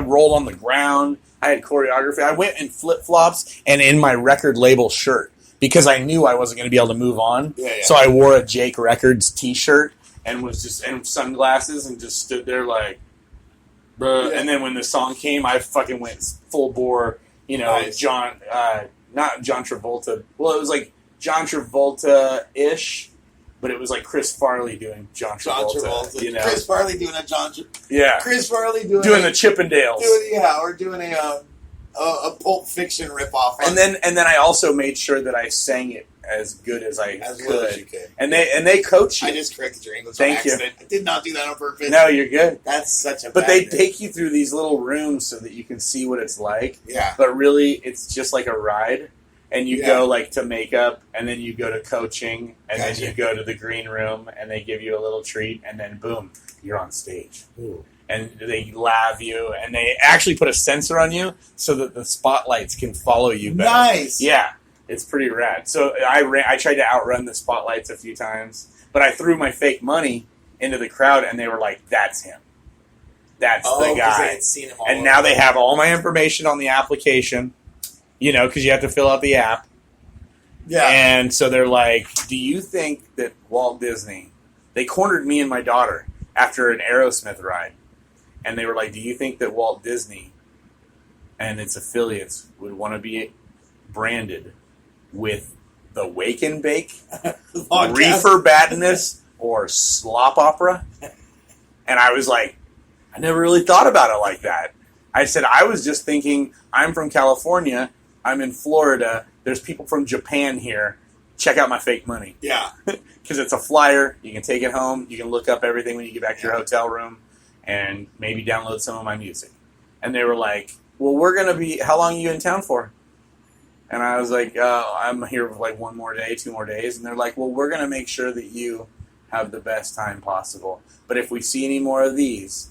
rolled on the ground. I had choreography. I went in flip-flops and in my record label shirt because I knew I wasn't going to be able to move on. Yeah. So I wore a Jake Records t-shirt and and sunglasses and just stood there like, bruh. And then when the song came, I fucking went full bore, Nice. not John Travolta. Well, it was like John Travolta-ish. But it was like Chris Farley doing John Travolta. Chris Farley doing a John Travolta. Yeah. Chris Farley doing the Chippendales. Or doing a Pulp Fiction ripoff. And then I also made sure that I sang it as good as I could. Well as you could. And they coach you. I just corrected your English. Thank you. I did not do that on purpose. No, you're good. That's such a. But they take you through these little rooms so that you can see what it's like. Yeah. But really, it's just like a ride. And you go like to makeup, and then you go to coaching, and then you go to the green room, and they give you a little treat, and then boom, you're on stage. Ooh. And they lav you, and they actually put a sensor on you so that the spotlights can follow you better. Nice. Yeah, it's pretty rad. So I tried to outrun the spotlights a few times, but I threw my fake money into the crowd, and they were like, "That's him. That's the guy." They had seen him all and now they have all my information on the application. Because you have to fill out the app. Yeah. And so they're like, do you think that Walt Disney... They cornered me and my daughter after an Aerosmith ride. And they were like, do you think that Walt Disney and its affiliates would want to be branded with the Wake and Bake, Reefer Madness, or Slop Opera? And I was like, I never really thought about it like that. I said, I was just thinking, I'm from California... I'm in Florida. There's people from Japan here. Check out my fake money. Yeah. Because it's a flyer. You can take it home. You can look up everything when you get back to your hotel room and maybe download some of my music. And they were like, well, we're going to be... How long are you in town for? And I was like, I'm here for like 1 more day, 2 more days. And they're like, well, we're going to make sure that you have the best time possible. But if we see any more of these...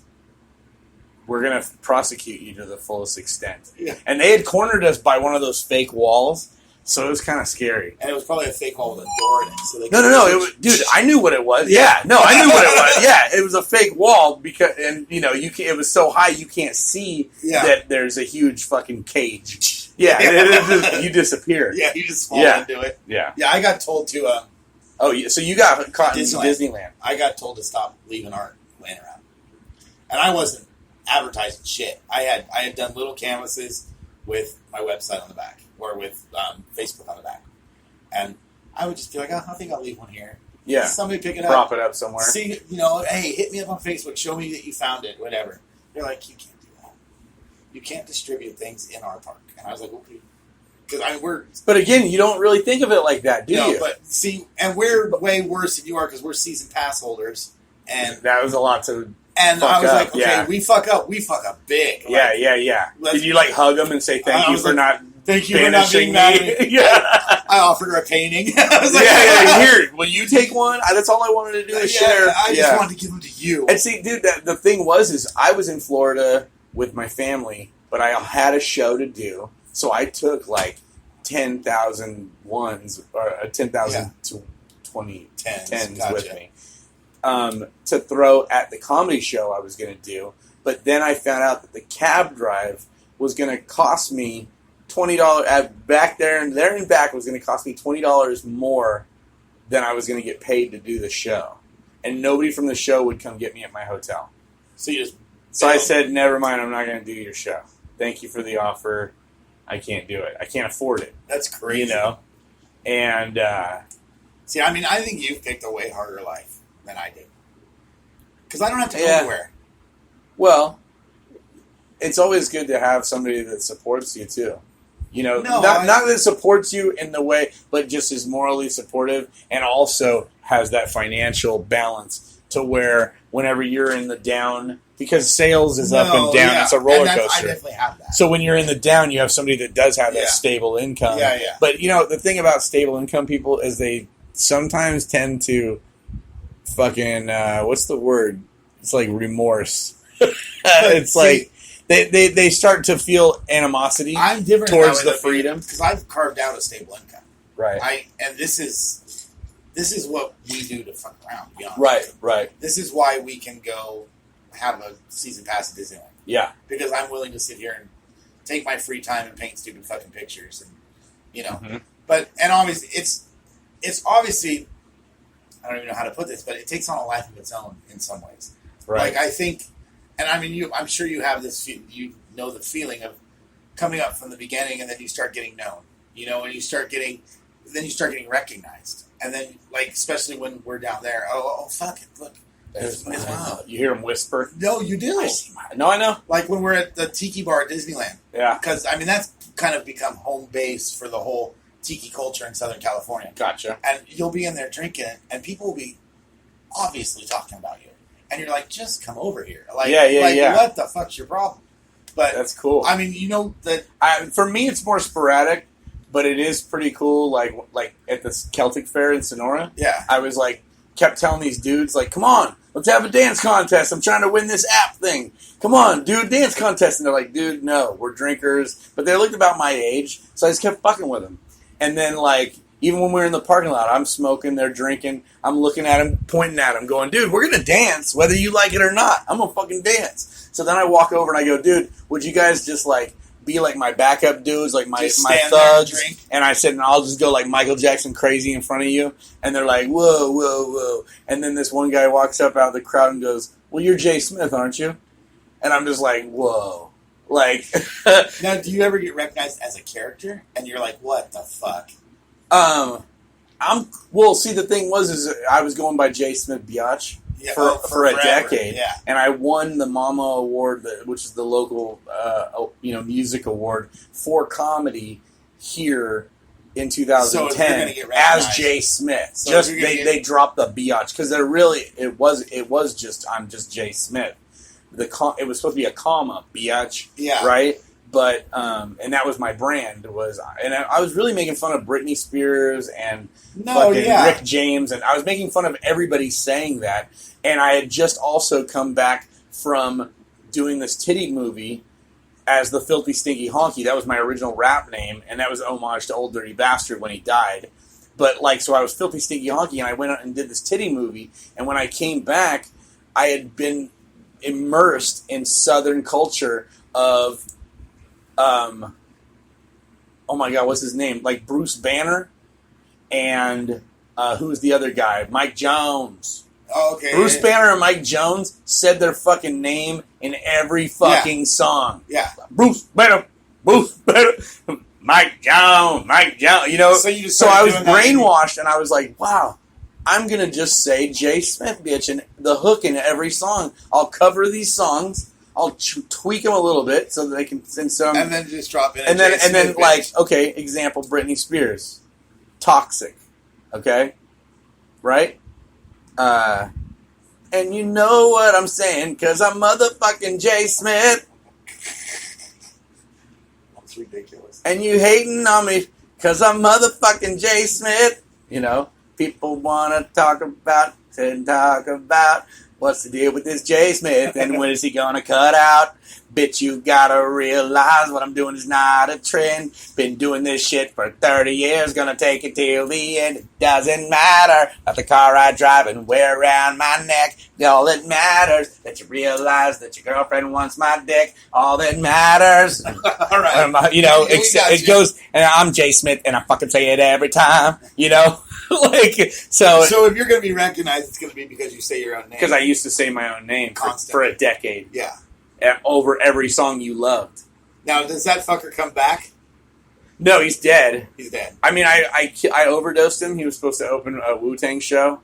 we're going to prosecute you to the fullest extent. Yeah. And they had cornered us by one of those fake walls, so it was kind of scary. And it was probably a fake wall with a door in it. So they No. It was, dude, I knew what it was. Yeah. No, I knew what it was. Yeah, it was a fake wall because, and it was so high you can't see that there's a huge fucking cage. Yeah, you disappear. Yeah, you just fall into it. Yeah. Yeah, I got told to... so you got caught in Disneyland. I got told to stop leaving art laying around. And I wasn't advertising shit. I had done little canvases with my website on the back, or with Facebook on the back, and I would just be like, I think I'll leave one here. Yeah. Somebody pick it up. Prop it up somewhere. See, hey, hit me up on Facebook. Show me that you found it. Whatever. They're like, you can't do that. You can't distribute things in our park. And I was like, okay. Because we're. But again, you don't really think of it like that, do you? But see, and we're way worse than you are because we're season pass holders. And that was a lot to. And fuck I was up, like, okay, yeah. we fuck up big. Yeah. Did you hug them and say thank you for not? Thank you for not being mad at me. Yeah. I offered her a painting. I was like, here, will you take one? That's all I wanted to do is share. I just wanted to give them to you. And see, dude, the thing is I was in Florida with my family, but I had a show to do, so I took 10,000 ones or 10,000 to 20 tens with me to throw at the comedy show I was going to do. But then I found out that the cab drive was going to cost me $20 back there and there and back was going to cost me $20 more than I was going to get paid to do the show, and nobody from the show would come get me at my hotel. So I said, never mind, I'm not going to do your show. Thank you for the offer. I can't do it. I can't afford it. That's crazy. And see, I mean, I think you've picked a way harder life than I did because I don't have to go anywhere. Well, it's always good to have somebody that supports you too. Not that supports you in the way, but just is morally supportive and also has that financial balance to where whenever you're in the down, because sales is up and down, it's a roller coaster. I definitely have that. So when you're in the down, you have somebody that does have that stable income. Yeah. But the thing about stable income people is they sometimes tend to fucking what's the word? It's like remorse. It's like. They start to feel animosity I'm different towards the freedom because I've carved out a stable income. Right. And this is what we do to fuck around. To be honest. Right. This is why we can go have a season pass at Disneyland. Yeah. Because I'm willing to sit here and take my free time and paint stupid fucking pictures, and Mm-hmm. But obviously it's obviously I don't even know how to put this, but it takes on a life of its own in some ways. Right. I think. And I mean, I'm sure you have this. You know the feeling of coming up from the beginning, and then you start getting known. And you start getting recognized, and then especially when we're down there. Oh fuck it! Look, wow. You hear them whisper. No, you do. I know. Like when we're at the Tiki Bar at Disneyland. Yeah. Because I mean that's kind of become home base for the whole tiki culture in Southern California. Gotcha. And you'll be in there drinking it, and people will be obviously talking about you. And you're like, just come over here. What the fuck's your problem? But that's cool. I mean, that for me, it's more sporadic, but it is pretty cool. Like at the Celtic Fair in Sonora. Yeah. I was kept telling these dudes, come on, let's have a dance contest. I'm trying to win this app thing. Come on, do a dance contest. And they're like, dude, no, we're drinkers. But they looked about my age, so I just kept fucking with them. And then even when we were in the parking lot, I'm smoking, they're drinking, I'm looking at them, pointing at them, going, dude, we're going to dance, whether you like it or not. I'm going to fucking dance. So then I walk over and I go, dude, would you guys just, be my backup dudes, my thugs? And I said, and I'll just go Michael Jackson crazy in front of you. And they're like, whoa, whoa, whoa. And then this one guy walks up out of the crowd and goes, well, you're Jay Smith, aren't you? And I'm just like, whoa. Now, do you ever get recognized as a character? And you're like, what the fuck? See, the thing is I was going by Jay Smith Biatch for a decade, and I won the Mama Award, which is the local, music award for comedy here in 2010 as Jay Smith. So they dropped the Biatch because it was just I'm just Jay Smith. It was supposed to be a comma Biatch, right? But and that was my brand I was really making fun of Britney Spears and Rick James, and I was making fun of everybody saying that. And I had just also come back from doing this titty movie as the Filthy Stinky Honky. That was my original rap name, and that was homage to Old Dirty Bastard when he died. But so I was Filthy Stinky Honky, and I went out and did this titty movie. And when I came back, I had been immersed in Southern culture of oh my God, what's his name? Bruce Banner and who's the other guy? Mike Jones. Oh, okay. Bruce Banner and Mike Jones said their fucking name in every fucking song. Yeah. Bruce Banner, Mike Jones. So I was brainwashed, and I was like, wow, I'm going to just say Jay Smith, bitch, and the hook in every song. I'll cover these songs. I'll tweak them a little bit so that they can send some. And then just drop in. And then like, okay, example, Britney Spears. Toxic. Okay? Right? And you know what I'm saying, because I'm motherfucking Jay Smith. That's ridiculous. And you hating on me, because I'm motherfucking Jay Smith. You know? People want to talk about what's the deal with this Jay Smith and when is he going to cut out? Bitch, you gotta realize what I'm doing is not a trend. Been doing this shit for 30 years, gonna take it till the end. It doesn't matter about the car I drive and wear around my neck. All that matters that you realize that your girlfriend wants my dick. All that matters. All right. You know, it goes, and I'm Jay Smith and I fucking say it every time, you know? Like, so if you're going to be recognized, it's going to be because you say your own name. Because I used to say my own name for a decade. Yeah. Over every song you loved. Now, does that fucker come back? No, he's dead. He's dead. I mean, I overdosed him. He was supposed to open a Wu-Tang show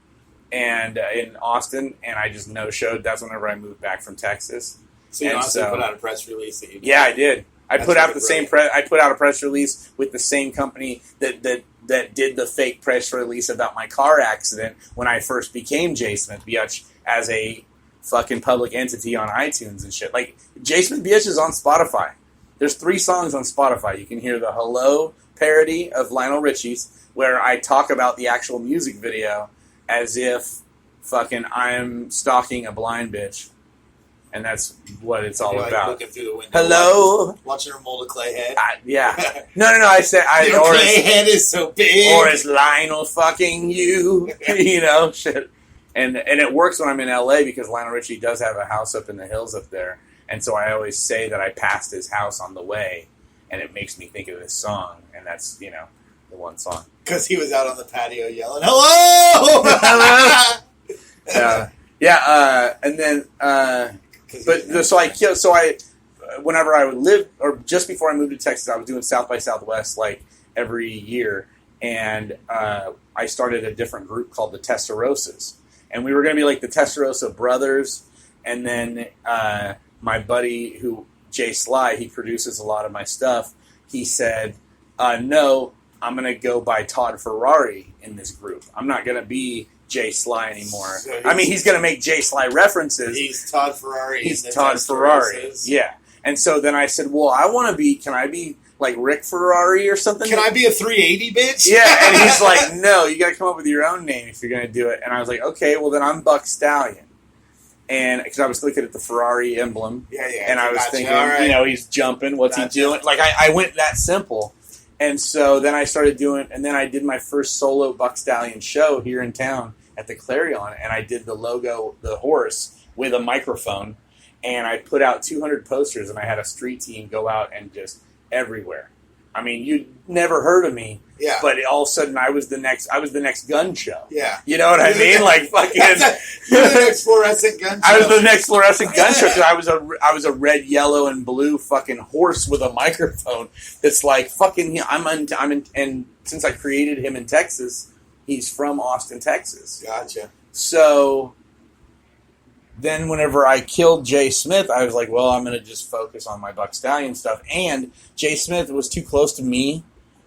and in Austin, and I just no-showed. That's whenever I moved back from Texas. So you also put out a press release that you did? Yeah, I did. I put out I put out a press release with the same company that did the fake press release about my car accident when I first became Jay Smith Biatch as a fucking public entity on iTunes and shit. Like, Jay Smith Biatch is on Spotify. There's 3 songs on Spotify. You can hear the Hello parody of Lionel Richie's where I talk about the actual music video as if fucking I'm stalking a blind bitch. And that's what it's all about. Looking through the window. Hello? Watching her mold a clay head. Yeah. No. I said... Your clay head is so big. Or is Lionel fucking you? You know, shit. And it works when I'm in LA because Lionel Richie does have a house up in the hills up there. And so I always say that I passed his house on the way. And it makes me think of this song. And that's, you know, the one song. Because he was out on the patio yelling, "Hello!" Hello! Yeah, and then... whenever I would live, or just before I moved to Texas, I was doing South by Southwest like every year, and I started a different group called the Testarossas, and we were going to be like the Testarossa brothers, and then my buddy, Jay Sly, he produces a lot of my stuff, he said, no, I'm going to go by Todd Ferrari in this group. I'm not going to be Jay Sly anymore. So he's going to make Jay Sly references. He's Todd Ferrari. He's Todd Ferrari. Yeah. And so then I said, well, can I be like Rick Ferrari or something? Can I be a 380 bitch? Yeah. And he's like, no, you got to come up with your own name if you're going to do it. And I was like, okay, well then I'm Buck Stallion. And because I was looking at the Ferrari emblem. Yeah. And I was thinking, you know, he's jumping. What's he doing? Like I went that simple. And so then I started doing, and then I did my first solo Buck Stallion show here in town at the Clarion, and I did the logo, the horse, with a microphone, and I put out 200 posters, and I had a street team go out and just everywhere. I mean, you'd never heard of me, but all of a sudden I was the next gun show. Yeah. You know what I mean? Like fucking... You're the next fluorescent gun show. I was the next fluorescent gun show because I was a red, yellow, and blue fucking horse with a microphone that's like fucking... and since I created him in Texas, he's from Austin, Texas. Gotcha. So... Then whenever I killed Jay Smith, I was like, well, I'm going to just focus on my Buck Stallion stuff. And Jay Smith was too close to me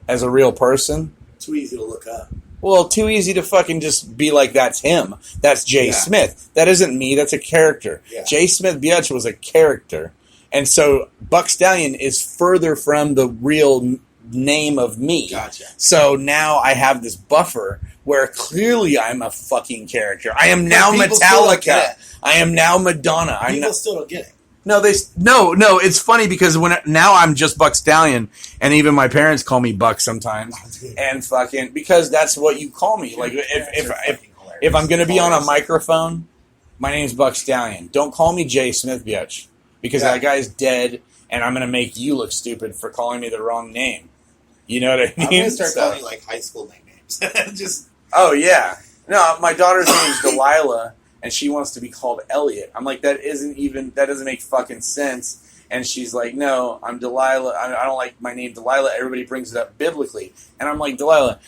as a real person. Too easy to look up. Well, too easy to fucking just be like, that's him. That's Jay Smith. That isn't me. That's a character. Yeah. Jay Smith Biatch was a character. And so Buck Stallion is further from the real name of me. Gotcha. So now I have this buffer where clearly I'm a fucking character. I am now Metallica. I am now Madonna. People still don't get it. No, no. It's funny because now I'm just Buck Stallion, and even my parents call me Buck sometimes, and fucking because that's what you call me. Like if I'm gonna be on a microphone, my name's Buck Stallion. Don't call me Jay Smith Biatch because that guy's dead, and I'm gonna make you look stupid for calling me the wrong name. You know what I mean? I'm gonna start calling you like high school nicknames. Oh yeah. No, my daughter's name is Delilah. And she wants to be called Elliot. I'm like, that doesn't make fucking sense. And she's like, no, I'm Delilah. I don't like my name Delilah. Everybody brings it up biblically. And I'm like, Delilah,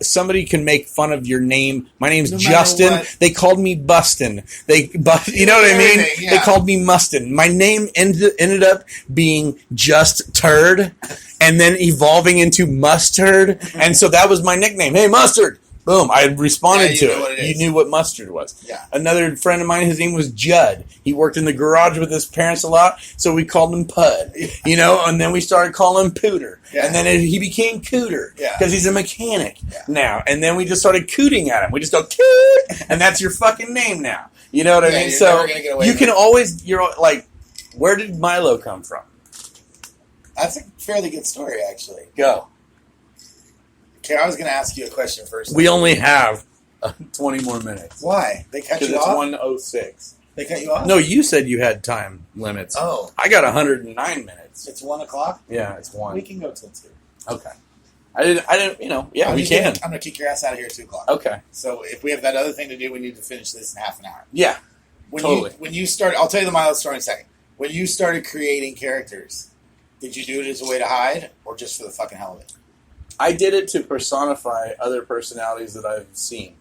somebody can make fun of your name. My name's Justin. They called me Bustin. You know what I mean? Yeah. They called me Mustin. My name ended up being Just Turd and then evolving into Mustard. And so that was my nickname. Hey, Mustard. Boom, I responded to it. You knew what mustard was. Yeah. Another friend of mine, his name was Judd. He worked in the garage with his parents a lot, so we called him Pud. And then we started calling him Pooter. Yeah. And then he became Cooter because he's a mechanic now. And then we just started cooting at him. We just go, Coot! And that's your fucking name now. You know what I mean? So you can always, you're like, where did Milo come from? That's a fairly good story, actually. Go. Okay, I was going to ask you a question first. We only have 20 more minutes. Why? They cut you off? Because it's 1:06. They cut you off? No, you said you had time limits. Oh. I got 109 minutes. It's 1 o'clock? Yeah, it's 1. We can go till 2. Okay. I didn't, we can. I'm going to kick your ass out of here at 2 o'clock. Okay. So if we have that other thing to do, we need to finish this in half an hour. Yeah, totally. When you started, I'll tell you the Milo story in a second. When you started creating characters, did you do it as a way to hide or just for the fucking hell of it? I did it to personify other personalities that I've seen.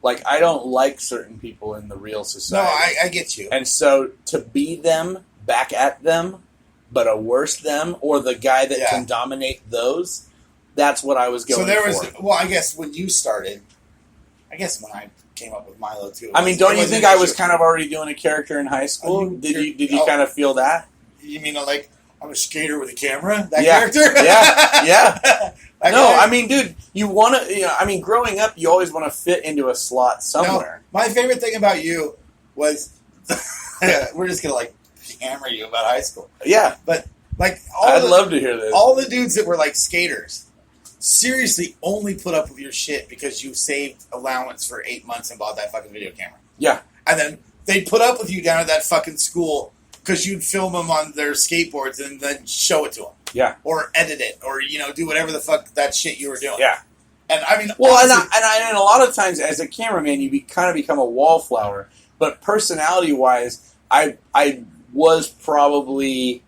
Like, I don't like certain people in the real society. No, I get you. And so, to be them, back at them, but a worse them, or the guy that can dominate those, that's what I was going for. Well, I guess when you started, when I came up with Milo, too. I mean, don't you think I was kind of already doing a character in high school? Did you kind of feel that? You mean, like, I'm a skater with a camera? That character? Yeah. No, I mean, dude, you want to, growing up, you always want to fit into a slot somewhere. No, my favorite thing about you was, we're just going to, like, hammer you about high school. Yeah. But, like, I'd love to hear this. All the dudes that were, like, skaters seriously only put up with your shit because you saved allowance for 8 months and bought that fucking video camera. Yeah. And then they put up with you down at that fucking school because you'd film them on their skateboards and then show it to them. Yeah. Or edit it. Or, do whatever the fuck that shit you were doing. Yeah. And, I mean... Well, and a lot of times as a cameraman, you kind of become a wallflower. But personality-wise, I was probably...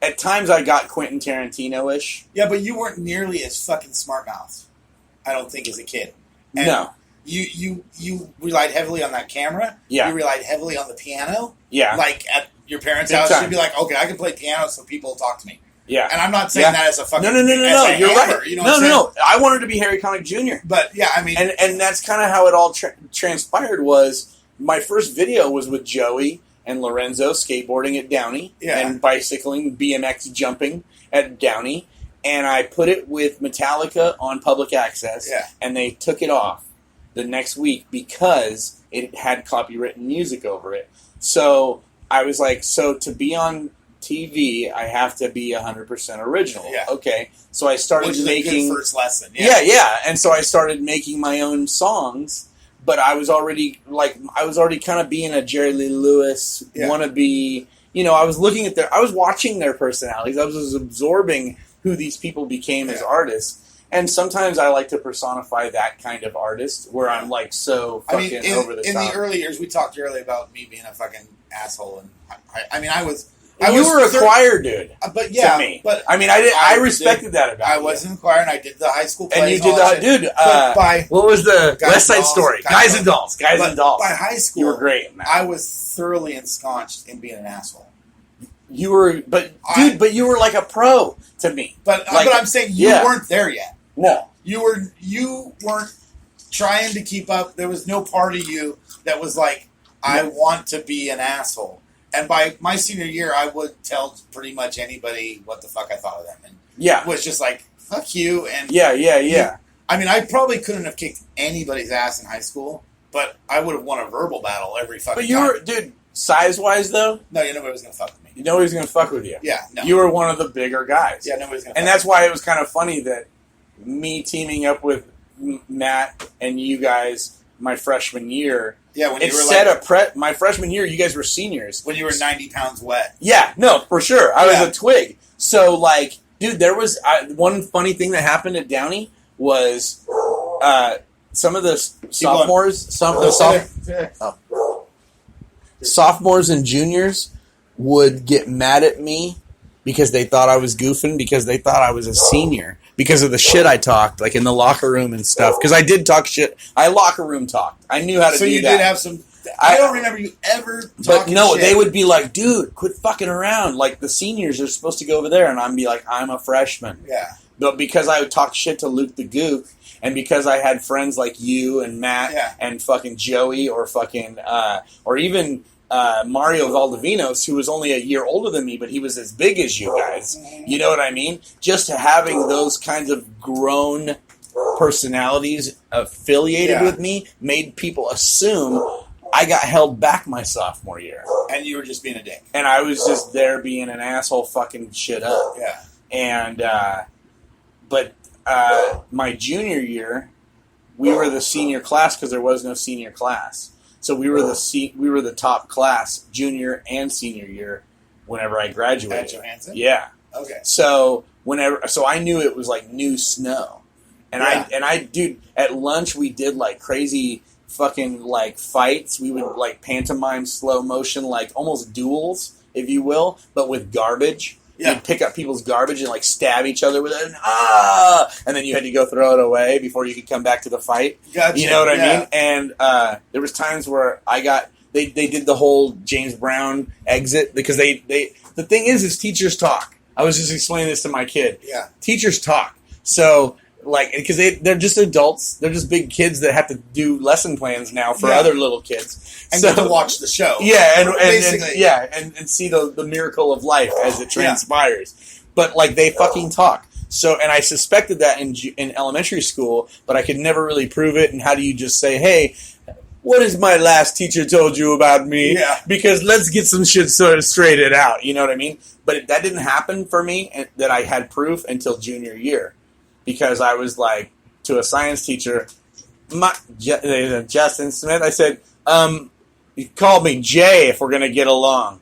At times, I got Quentin Tarantino-ish. Yeah, but you weren't nearly as fucking smart-mouthed, I don't think, as a kid. And no. You relied heavily on that camera. Yeah. You relied heavily on the piano. Yeah. Like, at your parents' house, you'd be like, okay, I can play piano so people will talk to me. Yeah. And I'm not saying that as a fucking... No, you're right. You know no. I wanted to be Harry Connick Jr. But, yeah, I mean... And that's kind of how it all transpired was my first video was with Joey and Lorenzo skateboarding at Downey and bicycling, BMX jumping at Downey. And I put it with Metallica on public access, and they took it off the next week because it had copywritten music over it. So I was like, so to be on TV, I have to be 100% original. Yeah. Okay. So I started Which is making... a good first lesson. Yeah. And so I started making my own songs, but I was already kind of being a Jerry Lee Lewis wannabe. I was looking at I was watching their personalities. I was absorbing who these people became as artists. And sometimes I like to personify that kind of artist where I'm like so fucking over the top. In the early years, we talked earlier about me being a fucking asshole. And I was you were a choir dude. But yeah. To me. But I mean, I respected that about you. I was in the choir and I did the high school plays. And you did what was the West Side Story? Guys and Dolls. Guys and Dolls. By high school, you were great in that. I was thoroughly ensconced in being an asshole. You were, but you were like a pro to me. But I'm saying you weren't there yet. No, you weren't trying to keep up. There was no part of you that was like, I want to be an asshole. And by my senior year, I would tell pretty much anybody what the fuck I thought of them, and it was just like, fuck you. And I mean, I probably couldn't have kicked anybody's ass in high school, but I would have won a verbal battle every fucking time. But you were, dude. Size-wise, though, no, nobody was gonna fuck with me. Nobody's gonna fuck with you. Yeah, no. You were one of the bigger guys. Yeah, nobody's gonna. And that's why it was kind of funny that me teaming up with Matt and you guys my freshman year. Yeah, when you were my freshman year, you guys were seniors. When you were 90 pounds wet. Yeah, no, for sure. I was a twig. So, like, dude, there was one funny thing that happened at Downey was some of the sophomores, sophomores and juniors would get mad at me because they thought I was goofing, because they thought I was a senior, because of the shit I talked, like in the locker room and stuff. Because I did talk shit. I locker room talked. I knew how to do that. So you did have some... I don't remember you ever talking But no, shit. they would be like, dude, quit fucking around. Like, the seniors are supposed to go over there. And I'd be like, I'm a freshman. Yeah. But because I would talk shit to Luke the Gook, and because I had friends like you and Matt and fucking Joey or fucking... or even... Mario Valdivinos, who was only a year older than me, but he was as big as you guys. You know what I mean? Just having those kinds of grown personalities affiliated with me made people assume I got held back my sophomore year. And you were just being a dick. And I was just there being an asshole fucking shit up. Yeah. And, but my junior year, we were the senior class because there was no senior class. So we were the top class junior and senior year whenever I graduated. At Johansson? Yeah. Okay. So I knew it was like new snow. And I dude, at lunch we did like crazy fucking like fights. We would like pantomime slow motion, like almost duels, if you will, but with garbage. Yeah. You'd pick up people's garbage and like stab each other with it, and then you had to go throw it away before you could come back to the fight. Gotcha. You know what I mean? And there was times where they did the whole James Brown exit because the thing is teachers talk. I was just explaining this to my kid. Yeah. Teachers talk. So like, because they're just adults. They're just big kids that have to do lesson plans now for other little kids. And get to watch the show. Yeah, basically. and see the miracle of life as it transpires. But like, they fucking talk. So, and I suspected that in elementary school, but I could never really prove it. And how do you just say, hey, what has my last teacher told you about me? Yeah. Because let's get some shit sort of straightened out. You know what I mean? But that didn't happen for me, and that I had proof until junior year. Because I was like, to a science teacher, Justin Smith, I said, you called me Jay if we're going to get along.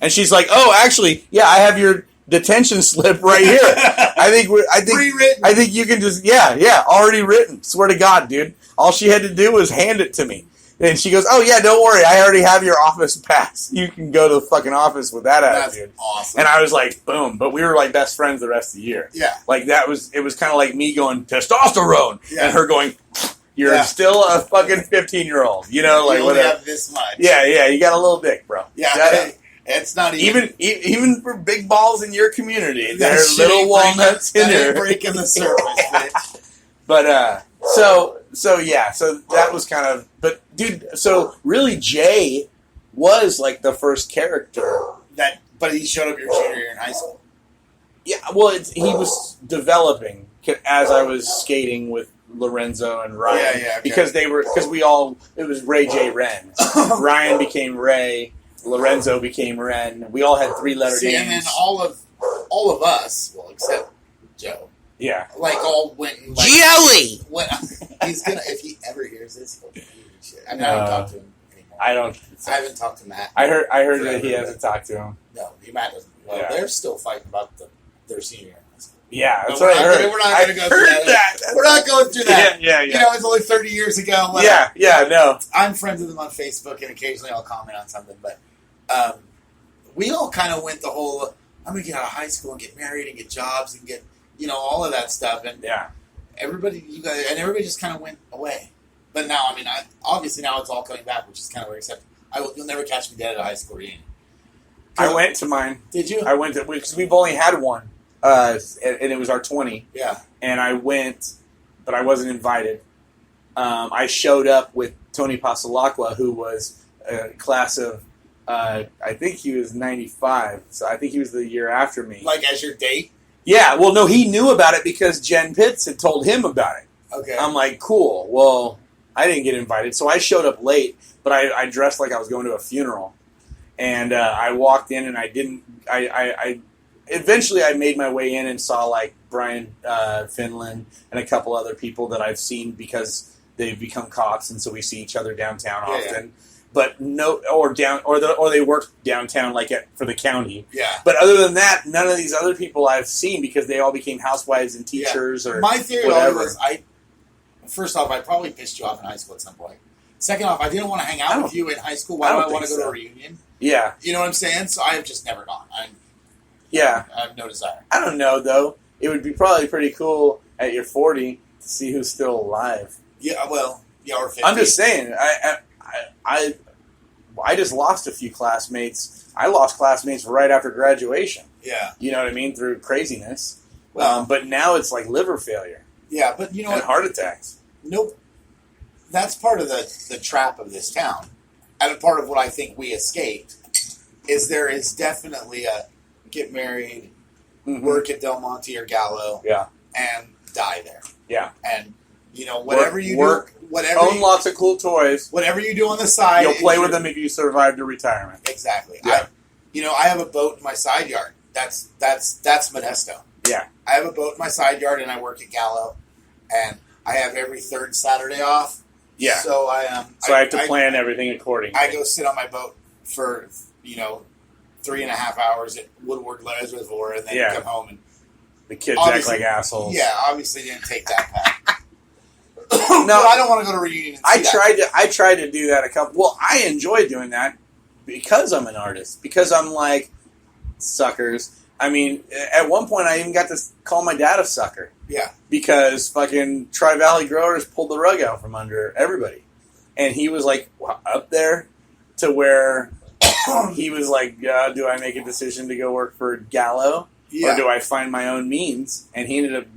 And she's like, oh, actually, yeah, I have your detention slip right here. Pre-written. I think you can just, already written. Swear to God, dude. All she had to do was hand it to me. And she goes, oh, yeah, don't worry. I already have your office pass. You can go to the fucking office with that attitude. That's awesome. And I was like, boom. But we were like best friends the rest of the year. Yeah. Like, it was kind of like me going, testosterone. Yeah. And her going, you're still a fucking 15-year-old. You know, like, you only whatever. have this much. Yeah, you got a little dick, bro. Yeah. It's not even for big balls in your community, there That are little walnuts in there. breaking the surface, bitch. But so that was kind of, but dude, so really Jay was like the first character But he showed up your junior year in high school. Yeah, well, he was developing as I was skating with Lorenzo and Ryan. Yeah, okay. Because it was Ray J. Ren. Ryan became Ray. Lorenzo became Ren. We all had 3-letter names. And then all of us, well, except Joe, yeah, like all went and like, Joey. He's gonna, if he ever hears this, he'll do shit. I mean, I don't talk to him anymore. I haven't talked to Matt. I heard that he hasn't talked to him. No, Matt doesn't. Well, they're still fighting about their senior year. Yeah, that's what I heard. We're not going to go through that. We're not going through that. Yeah. You know, it's only 30 years ago. No. I'm friends with them on Facebook, and occasionally I'll comment on something. But we all kind of went the whole, I'm going to get out of high school and get married and get jobs and get, all of that stuff. And everybody just kind of went away. But now, I mean, obviously now it's all coming back, which is kind of weird, except you'll never catch me dead at a high school reunion. I went to mine. Did you? I went to, because we've only had one. And it was our 20. Yeah. And I went, but I wasn't invited. I showed up with Tony Pasalacqua, who was a class of, I think he was 95. So I think he was the year after me. Like as your date? Yeah. Well, no, he knew about it because Jen Pitts had told him about it. Okay. I'm like, cool. Well, I didn't get invited. So I showed up late, but I dressed like I was going to a funeral. And I walked in and eventually I made my way in and saw like Brian Finland and a couple other people that I've seen because they've become cops, and so we see each other downtown often. Yeah. But or they work downtown like for the county. Yeah. But other than that, none of these other people I've seen because they all became housewives and teachers or my theory whatever. Was first off, I probably pissed you off in high school at some point. Second off, I didn't want to hang out with you in high school. Why do I want to go to a reunion? Yeah. You know what I'm saying? So I have just never gone. I have no desire. I don't know, though. It would be probably pretty cool at your 40 to see who's still alive. Yeah, well, yeah, or 50. I'm just saying, I just lost a few classmates. I lost classmates right after graduation. Yeah. You know what I mean? Through craziness. Well, but now it's like liver failure. Yeah, but you know and what? Heart attacks. Nope. That's part of the trap of this town. And part of what I think we escaped is there is definitely a get married, work at Del Monte or Gallo, and die there. Yeah. And, you know, whatever you do, own lots of cool toys. Whatever you do on the side. You'll play with them if you survive to retirement. Exactly. Yeah. I have a boat in my side yard. That's Modesto. Yeah. I have a boat in my side yard and I work at Gallo. And I have every third Saturday off. Yeah. So I have to plan everything accordingly. I go sit on my boat for 3.5 hours at Woodward Reservoir and then come home and the kids act like assholes. Yeah, obviously didn't take that path. No, but I don't want to go to reunion. I tried to do that a couple. Well, I enjoy doing that because I'm an artist. Because I'm like suckers. I mean, at one point I even got to call my dad a sucker. Yeah. Because fucking Tri-Valley Growers pulled the rug out from under everybody. And he was like up there to where he was like, do I make a decision to go work for Gallo? Yeah. Or do I find my own means? And he ended up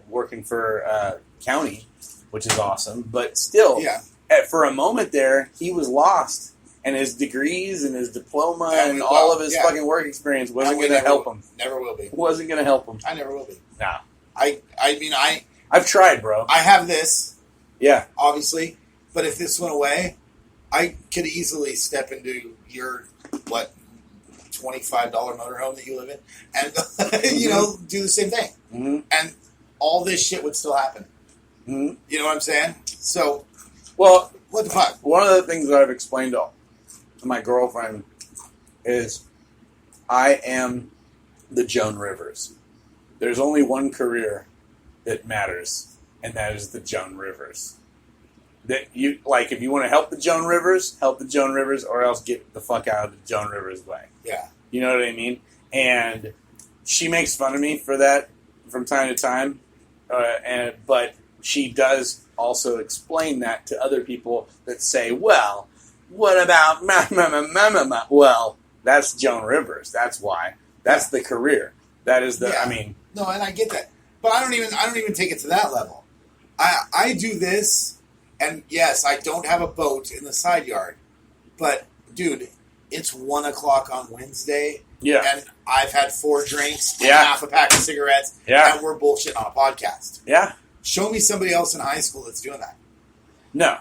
working for County, which is awesome. But still, for a moment there, he was lost. And his degrees and his diploma and all of his fucking work experience wasn't going to help him. Never will be. Wasn't going to help him. I never will be. Nah. I've tried, bro. I have this. Yeah. Obviously. But if this went away, I could easily step into your, $25 motorhome that you live in and, do the same thing. Mm-hmm. And all this shit would still happen. Mm-hmm. You know what I'm saying? So, well, what the fuck? One of the things that I've explained to my girlfriend is I am the Joan Rivers. There's only one career that matters, and that is the Joan Rivers. That you if you want to help the Joan Rivers, or else get the fuck out of the Joan Rivers way. Yeah. You know what I mean? And she makes fun of me for that from time to time, but she does also explain that to other people that say, well, what about ma? Well, that's Joan Rivers. That's why. That's the career. That is the. No, and I get that, but I don't even take it to that level. I do this, and yes, I don't have a boat in the side yard, but dude, it's 1:00 on Wednesday. Yeah. And I've had 4 drinks and half a pack of cigarettes. Yeah. And we're bullshitting on a podcast. Yeah. Show me somebody else in high school that's doing that. No.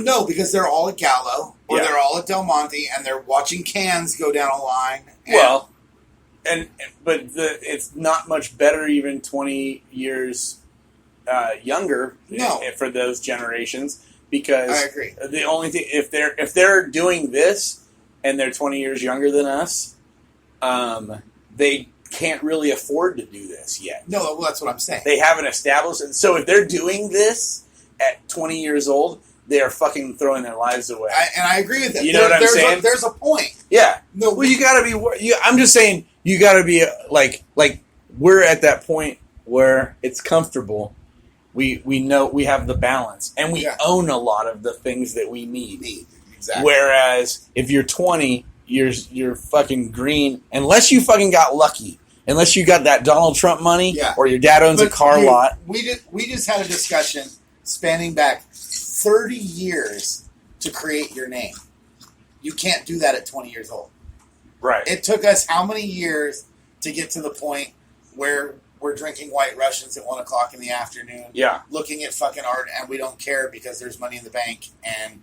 No, because they're all at Gallo or they're all at Del Monte and they're watching cans go down a line. But it's not much better even 20 years younger for those generations because I agree. The only thing if they're doing this and they're 20 years younger than us, they can't really afford to do this yet. No, well, that's what I'm saying. They haven't established it. So if they're doing this at 20 years old, they are fucking throwing their lives away. And I agree with that. You know what I'm saying? There's a point. Yeah. No. Well, you got to be. I'm just saying you got to be like we're at that point where it's comfortable. We know we have the balance, and we own a lot of the things that we need. Exactly. Whereas if you're 20, you're fucking green unless you fucking got lucky. Unless you got that Donald Trump money, or your dad owns a car lot. We just had a discussion spanning back 30 years to create your name. You can't do that at 20 years old. Right. It took us how many years to get to the point where we're drinking White Russians at 1:00 in the afternoon, looking at fucking art, and we don't care because there's money in the bank, and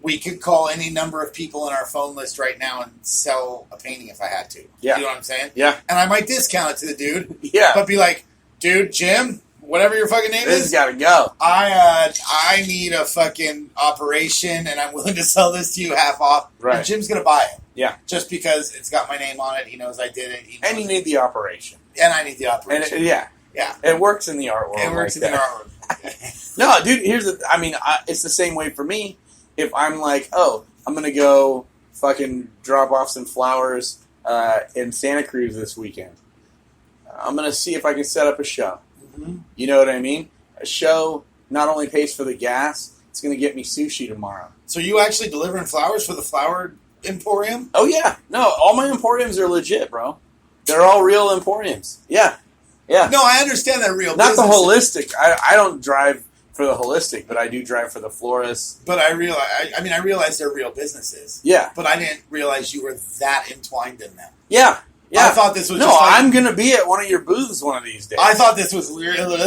we could call any number of people in our phone list right now and sell a painting if I had to. Yeah. You know what I'm saying? Yeah. And I might discount it to the dude. Yeah. But be like, dude, Jim, whatever your fucking name this is. This has got to go. I need a fucking operation and I'm willing to sell this to you half off. Right. And Jim's going to buy it. Yeah. Just because it's got my name on it. He knows I did it. And you need the operation. And I need the operation. And yeah. It works in the art world. It works in the art world. No, dude, it's the same way for me. If I'm like, oh, I'm gonna go fucking drop off some flowers in Santa Cruz this weekend. I'm gonna see if I can set up a show. Mm-hmm. You know what I mean? A show not only pays for the gas, it's gonna get me sushi tomorrow. So you actually delivering flowers for the flower emporium? Oh yeah, no, all my emporiums are legit, bro. They're all real emporiums. Yeah. No, I understand that real. Not business. the holistic. I don't drive for the holistic, but I do drive for the florist. But I realize they're real businesses. Yeah. But I didn't realize you were that entwined in them. Yeah. I thought this was no. just like, I'm gonna be at one of your booths one of these days. I thought this was literally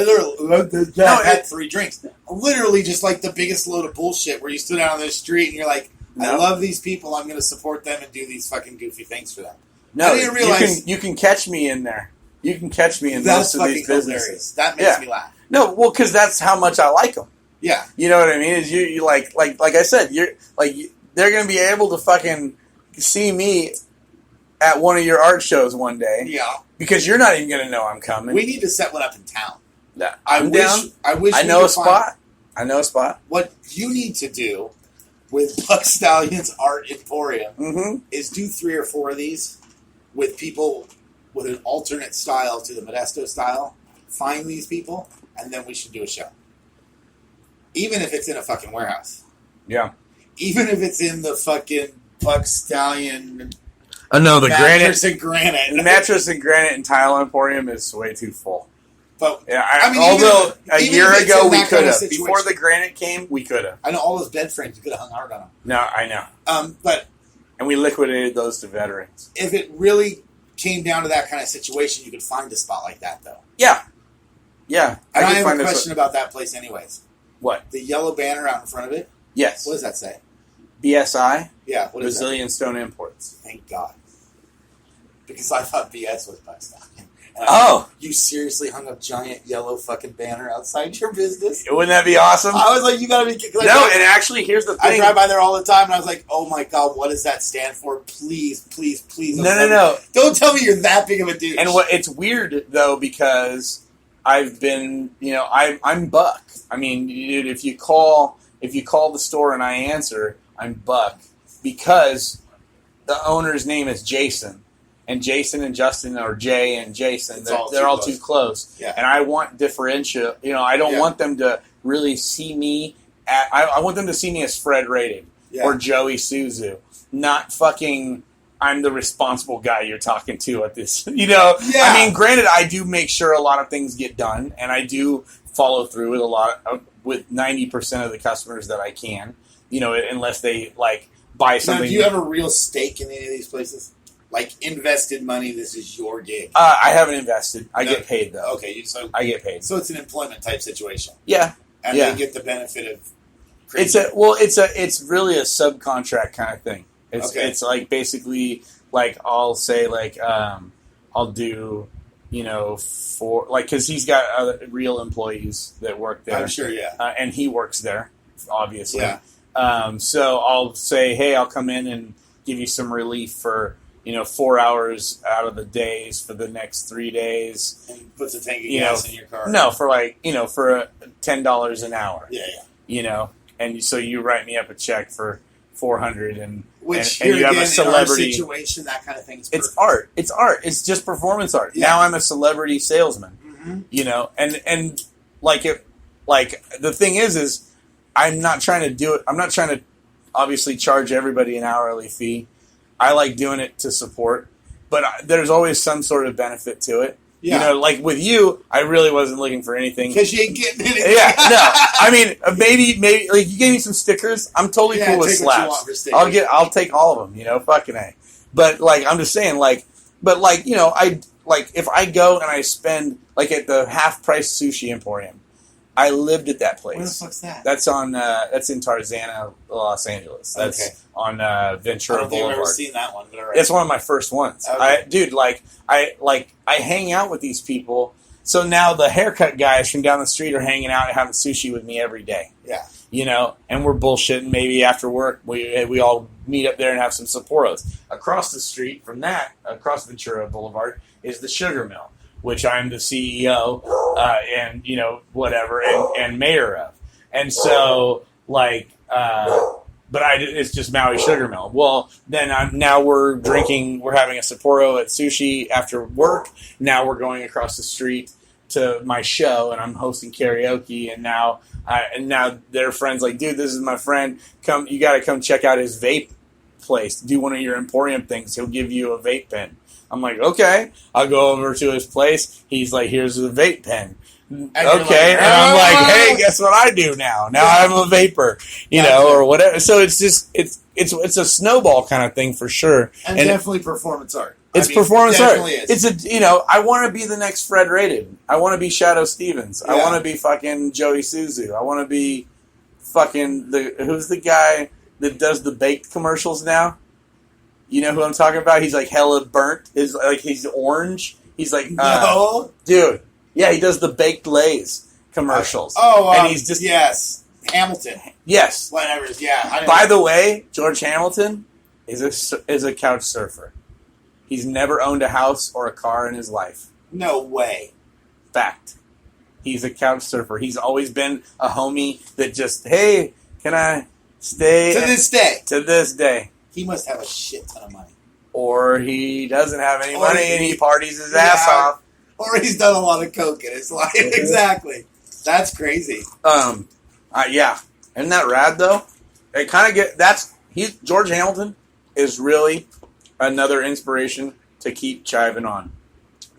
had 3 drinks. Literally just like the biggest load of bullshit where you stood out on the street and you're like, I love these people. I'm going to support them and do these fucking goofy things for them. No, I didn't realize you can catch me in there. You can catch me in most of these businesses. Hilarious. That makes me laugh. No, well, because that's how much I like them. Yeah. You know what I mean? Is you like I said, you're like they're going to be able to fucking see me at one of your art shows one day. Yeah. Because you're not even going to know I'm coming. We need to set one up in town. Yeah, I wish. I know a spot. I know a spot. What you need to do with Buck Stallion's Art Emporium is do 3 or 4 of these with people with an alternate style to the Modesto style. Find these people, and then we should do a show. Even if it's in a fucking warehouse. Yeah. Even if it's in the fucking Buck Stallion. No, the mattress and granite. The mattress and granite and tile emporium is way too full. But yeah, although a year ago we could have. Before the granite came, we could have. I know all those bed frames. You could have hung art on them. No, I know. And we liquidated those to veterans. If it really came down to that kind of situation, you could find a spot like that, though. Yeah. Yeah. And I have a question about that place anyways. What? The yellow banner out in front of it? Yes. What does that say? BSI? Yeah, what is that? Brazilian Stone Imports. Thank God. Because I thought BS was Buck Stallion. You seriously hung a giant yellow fucking banner outside your business? Wouldn't that be awesome? I was like, you gotta be... and actually, here's the thing. I drive by there all the time, and I was like, oh my God, what does that stand for? Please, please, please. No. Don't tell me you're that big of a douche. And it's weird, though, because I've been, I'm Buck. I mean, dude, if you call the store and I answer, I'm Buck. Because the owner's name is Jason. And Jason and Justin, or Jay and Jason, they're all too close. Yeah. And I want differential. I don't want them to really see me. I want them to see me as Fred Rating or Joey Suzu, not fucking. I'm the responsible guy you're talking to at this. I mean, granted, I do make sure a lot of things get done, and I do follow through with 90% of the customers that I can. Unless they buy something. Now, do you have a real stake in any of these places? Like invested money, this is your gig. I haven't invested. I get paid though. Okay, I get paid. So it's an employment type situation. Yeah, and they get the benefit of. It's really a subcontract kind of thing. It's like basically I'll say I'll do for because he's got other real employees that work there. I'm sure, yeah, and he works there, obviously. Yeah. So I'll say, hey, I'll come in and give you some relief for 4 hours out of the days for the next 3 days. And puts a tank of gas in your car. No, for for $10 an hour. Yeah. And so you write me up a check for $400 and you have a celebrity in our situation, that kind of thing is perfect. It's art. It's just performance art. Yeah. Now I'm a celebrity salesman. And the thing is I'm not trying to do it. I'm not trying to obviously charge everybody an hourly fee. I like doing it to support, but there's always some sort of benefit to it. Yeah. With you, I really wasn't looking for anything. Because you ain't getting anything. Yeah, no. I mean, maybe, you gave me some stickers. I'm totally cool with slaps. I'll take all of them, fucking A. But, I'm just saying, I if I go and I spend, at the half-price sushi emporium, I lived at that place. Where the fuck's that? That's in Tarzana, Los Angeles. That's on Ventura Boulevard. I don't think I've ever seen that one, but all right. It's one of my first ones. Okay. I hang out with these people. So now the haircut guys from down the street are hanging out and having sushi with me every day. Yeah. And we're bullshitting. Maybe after work, we all meet up there and have some Sapporos. Across the street from that, across Ventura Boulevard, is the Sugar Mill, which I'm the CEO and whatever and mayor of. And so but it's just Maui Sugar Mill. Well, then now we're having a Sapporo at sushi after work. Now we're going across the street to my show, and I'm hosting karaoke. And now their friends like, dude, this is my friend. You got to come check out his vape place. Do one of your Emporium things. He'll give you a vape pen. I'm like, okay. I'll go over to his place. He's like, here's the vape pen. Okay, and I'm like, hey, guess what I do now? Now I'm a vapor, or whatever. So it's just it's a snowball kind of thing for sure, and definitely performance art. It's performance art. Is. It's I want to be the next Fred Rated. I want to be Shadow Stevens. I want to be fucking Joey Suzu. I want to be fucking who's the guy that does the baked commercials now? You know who I'm talking about? He's like hella burnt. He's orange. He's like no, dude. Yeah, he does the baked Lay's commercials. And he's just Hamilton. Yes, whatever. Yeah. By the way, George Hamilton is a couch surfer. He's never owned a house or a car in his life. No way. Fact. He's a couch surfer. He's always been a homie that just, hey, can I stay? To this day. He must have a shit ton of money. Or he doesn't have any money and he parties his ass off. Or he's done a lot of coke in his life. Exactly. That's crazy. Yeah. Isn't that rad, though? It kind of George Hamilton is really another inspiration to keep chiving on.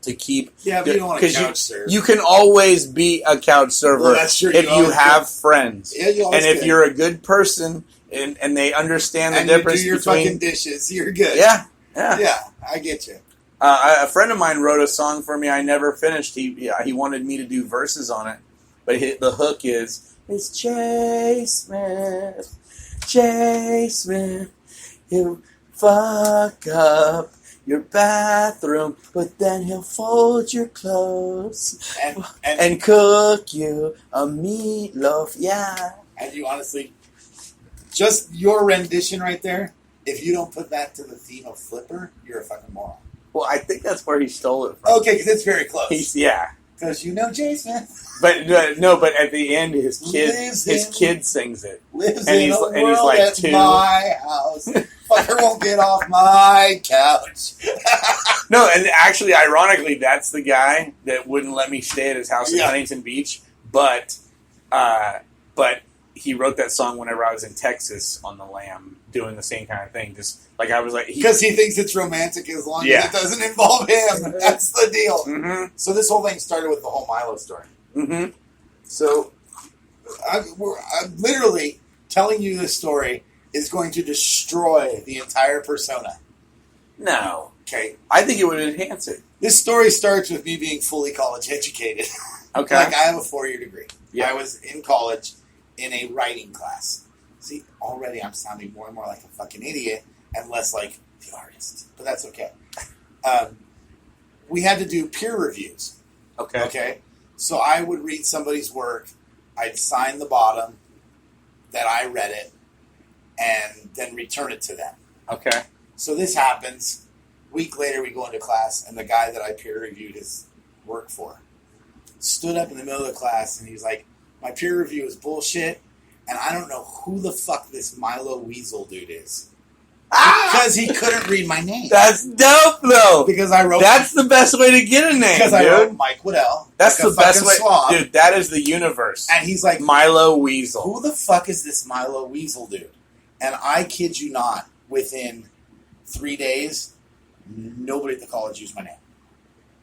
To keep... Yeah, but you don't want to couch surf. You can always be a couch surfer that's true. if you have friends. Yeah, you always and if you're a good person and they understand the difference between... And you do your fucking dishes, you're good. Yeah. Yeah, I get you. A friend of mine wrote a song for me I never finished. He wanted me to do verses on it. But the hook is, it's Jay Smith, he'll fuck up your bathroom, but then he'll fold your clothes and cook you a meatloaf, yeah. And you honestly, just your rendition right there, if you don't put that to the theme of Flipper, you're a fucking moron. Well, I think that's where he stole it from. Okay, because it's very close. Because Jay Smith. But but at the end, his kid sings it. Lives in a world at my house. Fucker won't get off my couch. No, and actually, ironically, that's the guy that wouldn't let me stay at his house in Huntington Beach. But he wrote that song whenever I was in Texas on the lam, doing the same kind of thing. Just like I was like, because he thinks it's romantic as long as it doesn't involve him. That's the deal. Mm-hmm. So this whole thing started with the whole Milo story. Mm-hmm. So I'm literally telling you this story is going to destroy the entire persona. No. Okay. I think it would enhance it. This story starts with me being fully college educated. Okay. Like I have a 4-year degree. Yeah. I was in college in a writing class. See, already I'm sounding more and more like a fucking idiot and less like the artist. But that's okay. We had to do peer reviews. Okay. Okay? So I would read somebody's work. I'd sign the bottom that I read it and then return it to them. Okay. So this happens. A week later, we go into class, and the guy that I peer reviewed his work for stood up in the middle of the class, and he was like, my peer review is bullshit, and I don't know who the fuck this Milo Weasel dude is. Because he couldn't read my name. That's dope, though. Because I wrote... That's the best way to get a name, because I wrote Mike Waddell. That's like the best way. Slob. Dude, that is the universe. And he's like... Milo Weasel. Who the fuck is this Milo Weasel dude? And I kid you not, within 3 days, nobody at the college used my name.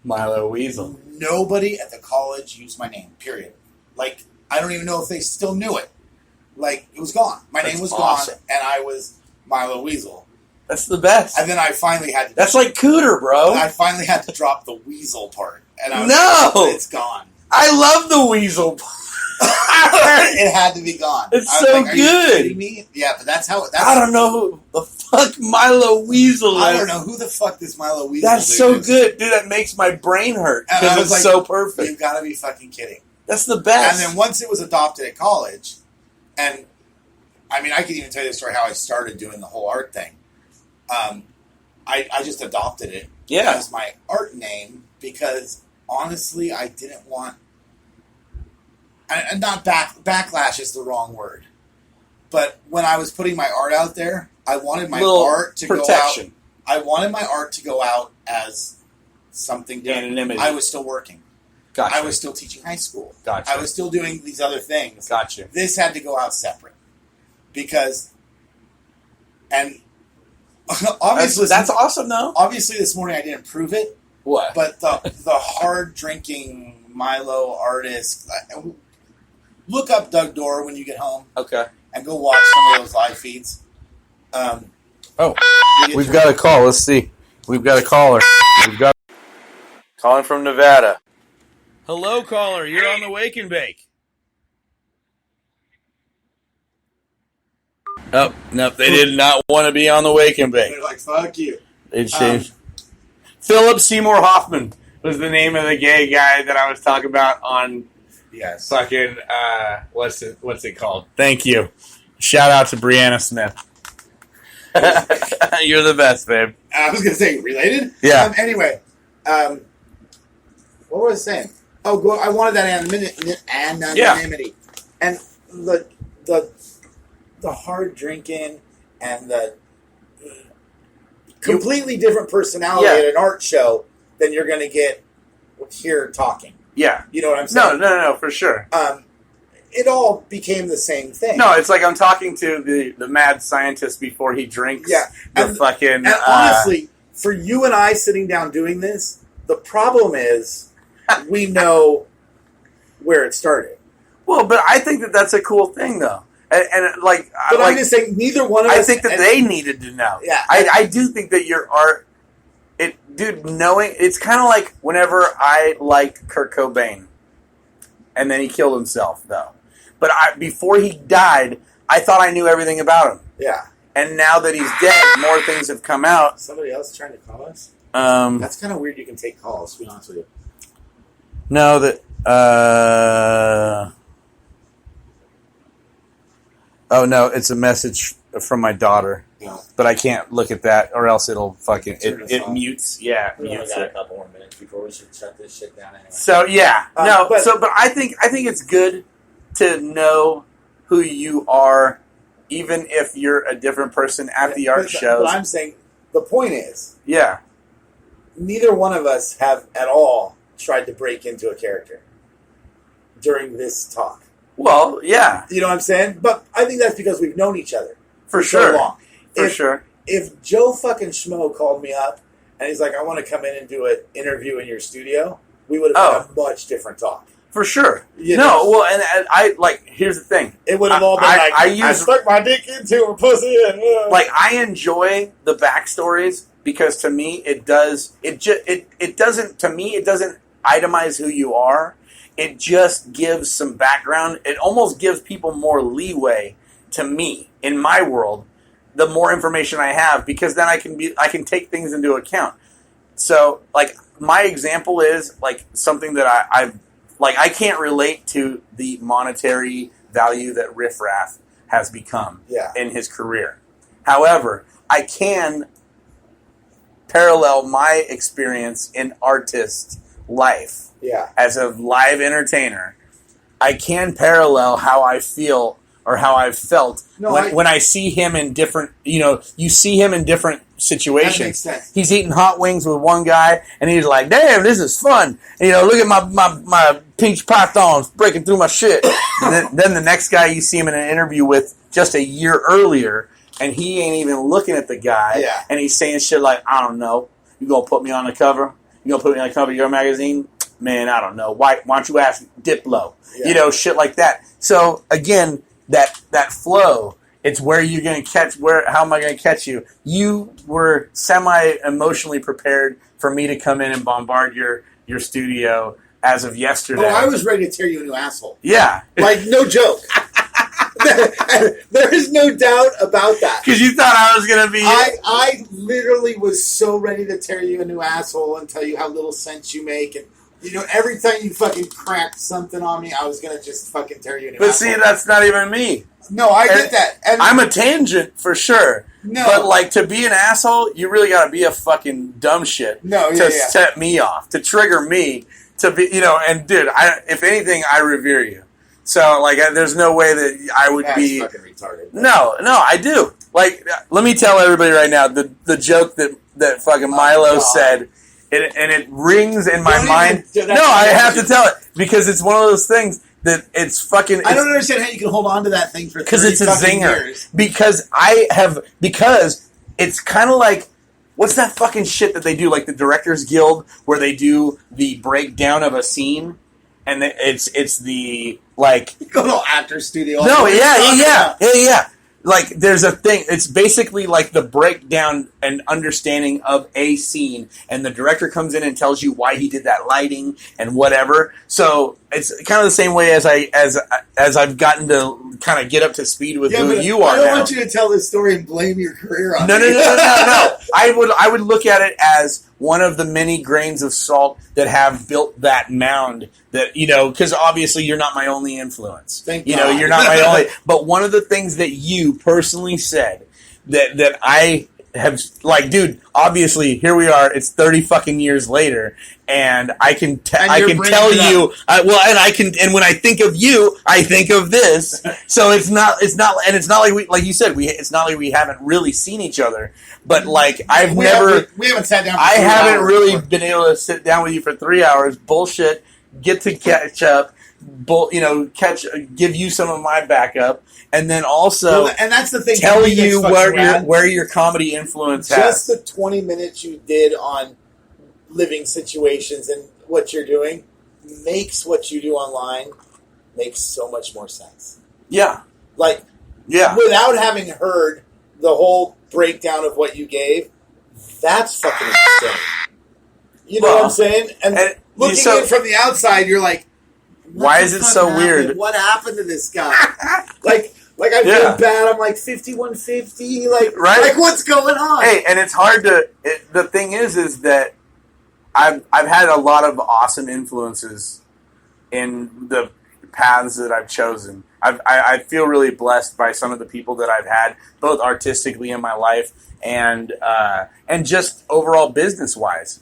Milo Weasel. Nobody at the college used my name, period. Like, I don't even know if they still knew it. Like, it was gone. My name was awesome. gone, and I was Milo Weasel. That's the best. And then I finally had to... That's like Cooter, bro. I finally had to drop the Weasel part. And I was like, it's gone. I love the Weasel part. It had to be gone. It's so like, good. Are you kidding me? Yeah, but that's how... I don't know who the fuck Milo Weasel is. I don't know who the fuck this Milo Weasel That's dude so is. good. Dude, that makes my brain hurt. Because it's like, so perfect. You've got to be fucking kidding. That's the best. And then once it was adopted at college, and I mean, I can even tell you the story how I started doing the whole art thing. I just adopted it as my art name because honestly, I didn't want. And not backlash is the wrong word, But when I was putting my art out there, I wanted my Little art to protection. go out. I wanted my art to go out as something different. Anonymity. I was still working. Gotcha. I was still teaching high school. Gotcha. I was still doing these other things. Gotcha. This had to go out separate. Because, and obviously... That's awesome, though. Obviously, this morning I didn't prove it. What? But the hard-drinking Milo artist... Look up Doug Dorr when you get home. Okay. And go watch some of those live feeds. We've got a call. Let's see. We've got a caller. Calling from Nevada. Hello, caller. You're on the Wake and Bake. Oh, no, they did not want to be on the Wake and Bake. They're like, fuck you. They changed. Philip Seymour Hoffman was the name of the gay guy that I was talking about on Yes. fucking, what's it called? Thank you. Shout out to Brianna Smith. You're the best, babe. I was going to say, related? Yeah. Anyway, what was I saying? Oh, I wanted that anonymity. And the hard drinking and the completely different personality at an art show than you're going to get here talking. Yeah. You know what I'm saying? No, for sure. It all became the same thing. No, it's like I'm talking to the mad scientist before he drinks. Yeah. And honestly, for you and I sitting down doing this, the problem is we know where it started. Well, but I think that's a cool thing, though. And like, but I'm just saying, neither one of us. I think that they needed to know. Yeah. I do think that your art, knowing, it's kind of like whenever I liked Kurt Cobain, and then he killed himself, though. But before he died, I thought I knew everything about him. Yeah. And now that he's dead, more things have come out. Somebody else trying to call us? That's kind of weird. You can take calls, to be honest with you. No, that. Oh no, it's a message from my daughter. No. But I can't look at that, or else it'll fucking it mutes. Yeah, We only mutes got a it. couple more minutes before we should shut this shit down anyway. So yeah, but I think it's good to know who you are, even if you're a different person at the art shows. But I'm saying the point is, Yeah, neither one of us have at all tried to break into a character during this talk. well, yeah, You know what I'm saying? But I think that's because we've known each other for so sure, long. for sure. If Joe fucking Schmo called me up and he's like, I want to come in and do an interview in your studio, we would have had a much different talk. For sure. You know? No, well, and I like. Here's the thing. It would have all been I stuck my dick into her pussy and like I enjoy the backstories because to me it doesn't itemize who you are. It just gives some background. It almost gives people more leeway to me in my world. The more information I have, because then I can take things into account. So like my example is like something that I've like I can't relate to the monetary value that Riff Raff has become in his career. However, I can parallel my experience in artist life as a live entertainer. I can parallel how I feel or how I've felt when I see him in different, you see him in different situations. That makes sense. He's eating hot wings with one guy, and he's like, damn, this is fun. And, look at my peach pythons breaking through my shit. And then the next guy you see him in an interview with just a year earlier, and he ain't even looking at the guy, and he's saying shit like, I don't know, you gonna put me on the cover? You gonna put me on the cover of your magazine? Man, I don't know. Why don't you ask Diplo? Shit like that. So, again, that flow, it's where you're going to catch, how am I going to catch you? You were semi-emotionally prepared for me to come in and bombard your studio as of yesterday. Oh, I was ready to tear you a new asshole. Yeah. Like, no joke. There is no doubt about that. Because you thought I was going to be... I literally was so ready to tear you a new asshole and tell you how little sense you make. And, every time you fucking cracked something on me, I was going to just fucking tear you a new asshole. But see, that's not even me. No, I get that. And I'm a tangent for sure. No. But like to be an asshole, you really got to be a fucking dumb shit to set me off, to trigger me to be, and dude, if anything, I revere you. So, like, there's no way that I would That's be. fucking retarded. No, I do. Like, let me tell everybody right now the joke that fucking Milo God. said, and it rings in my Don't mind. even- No, I have to tell it because it's one of those things that it's fucking. I don't understand how you can hold on to that thing for 'Cause 30 it's a fucking zinger. years. Because it's kind of like, what's that fucking shit that they do, like the Directors Guild, where they do the breakdown of a scene, and it's the like. Go to actor studio. No, What are you talking about? yeah. Like, there's a thing. It's basically like the breakdown and understanding of a scene, and the director comes in and tells you why he did that lighting and whatever. So it's kind of the same way as I've gotten to kind of get up to speed with who but you are I don't now. want you to tell this story and blame your career on No. me. I would look at it as one of the many grains of salt that have built that mound. That, because obviously you're not my only influence. Thank God. God. You're not my only. But one of the things that you personally said that I have, like, dude, obviously here we are. It's 30 fucking years later, and I can I you're can bringing tell it up. you. And when I think of you, I think of this. So it's not like we, like you said, it's not like we haven't really seen each other. But like We haven't sat down for I 3 haven't hours really before. been able to sit down with you for 3 hours, bullshit, get to catch up, give you some of my backup, and then also Well, and that's the thing. tell for me that's you fucking rad. where your comedy influence Just has. the 20 minutes you did on living situations and what you're doing makes what you do online makes so much more sense. Yeah, Like, yeah. without having heard the whole breakdown of what you gave, that's fucking insane. You know what I'm saying? And looking so- in from the outside, you're like, what Why the is it fuck so happened? weird? What happened to this guy? like I feel Yeah. bad. I'm like 5150. Like, Right. like what's going on? Hey, and it's hard to. The thing is that I've had a lot of awesome influences in the paths that I've chosen. I feel really blessed by some of the people that I've had, both artistically in my life and just overall business wise.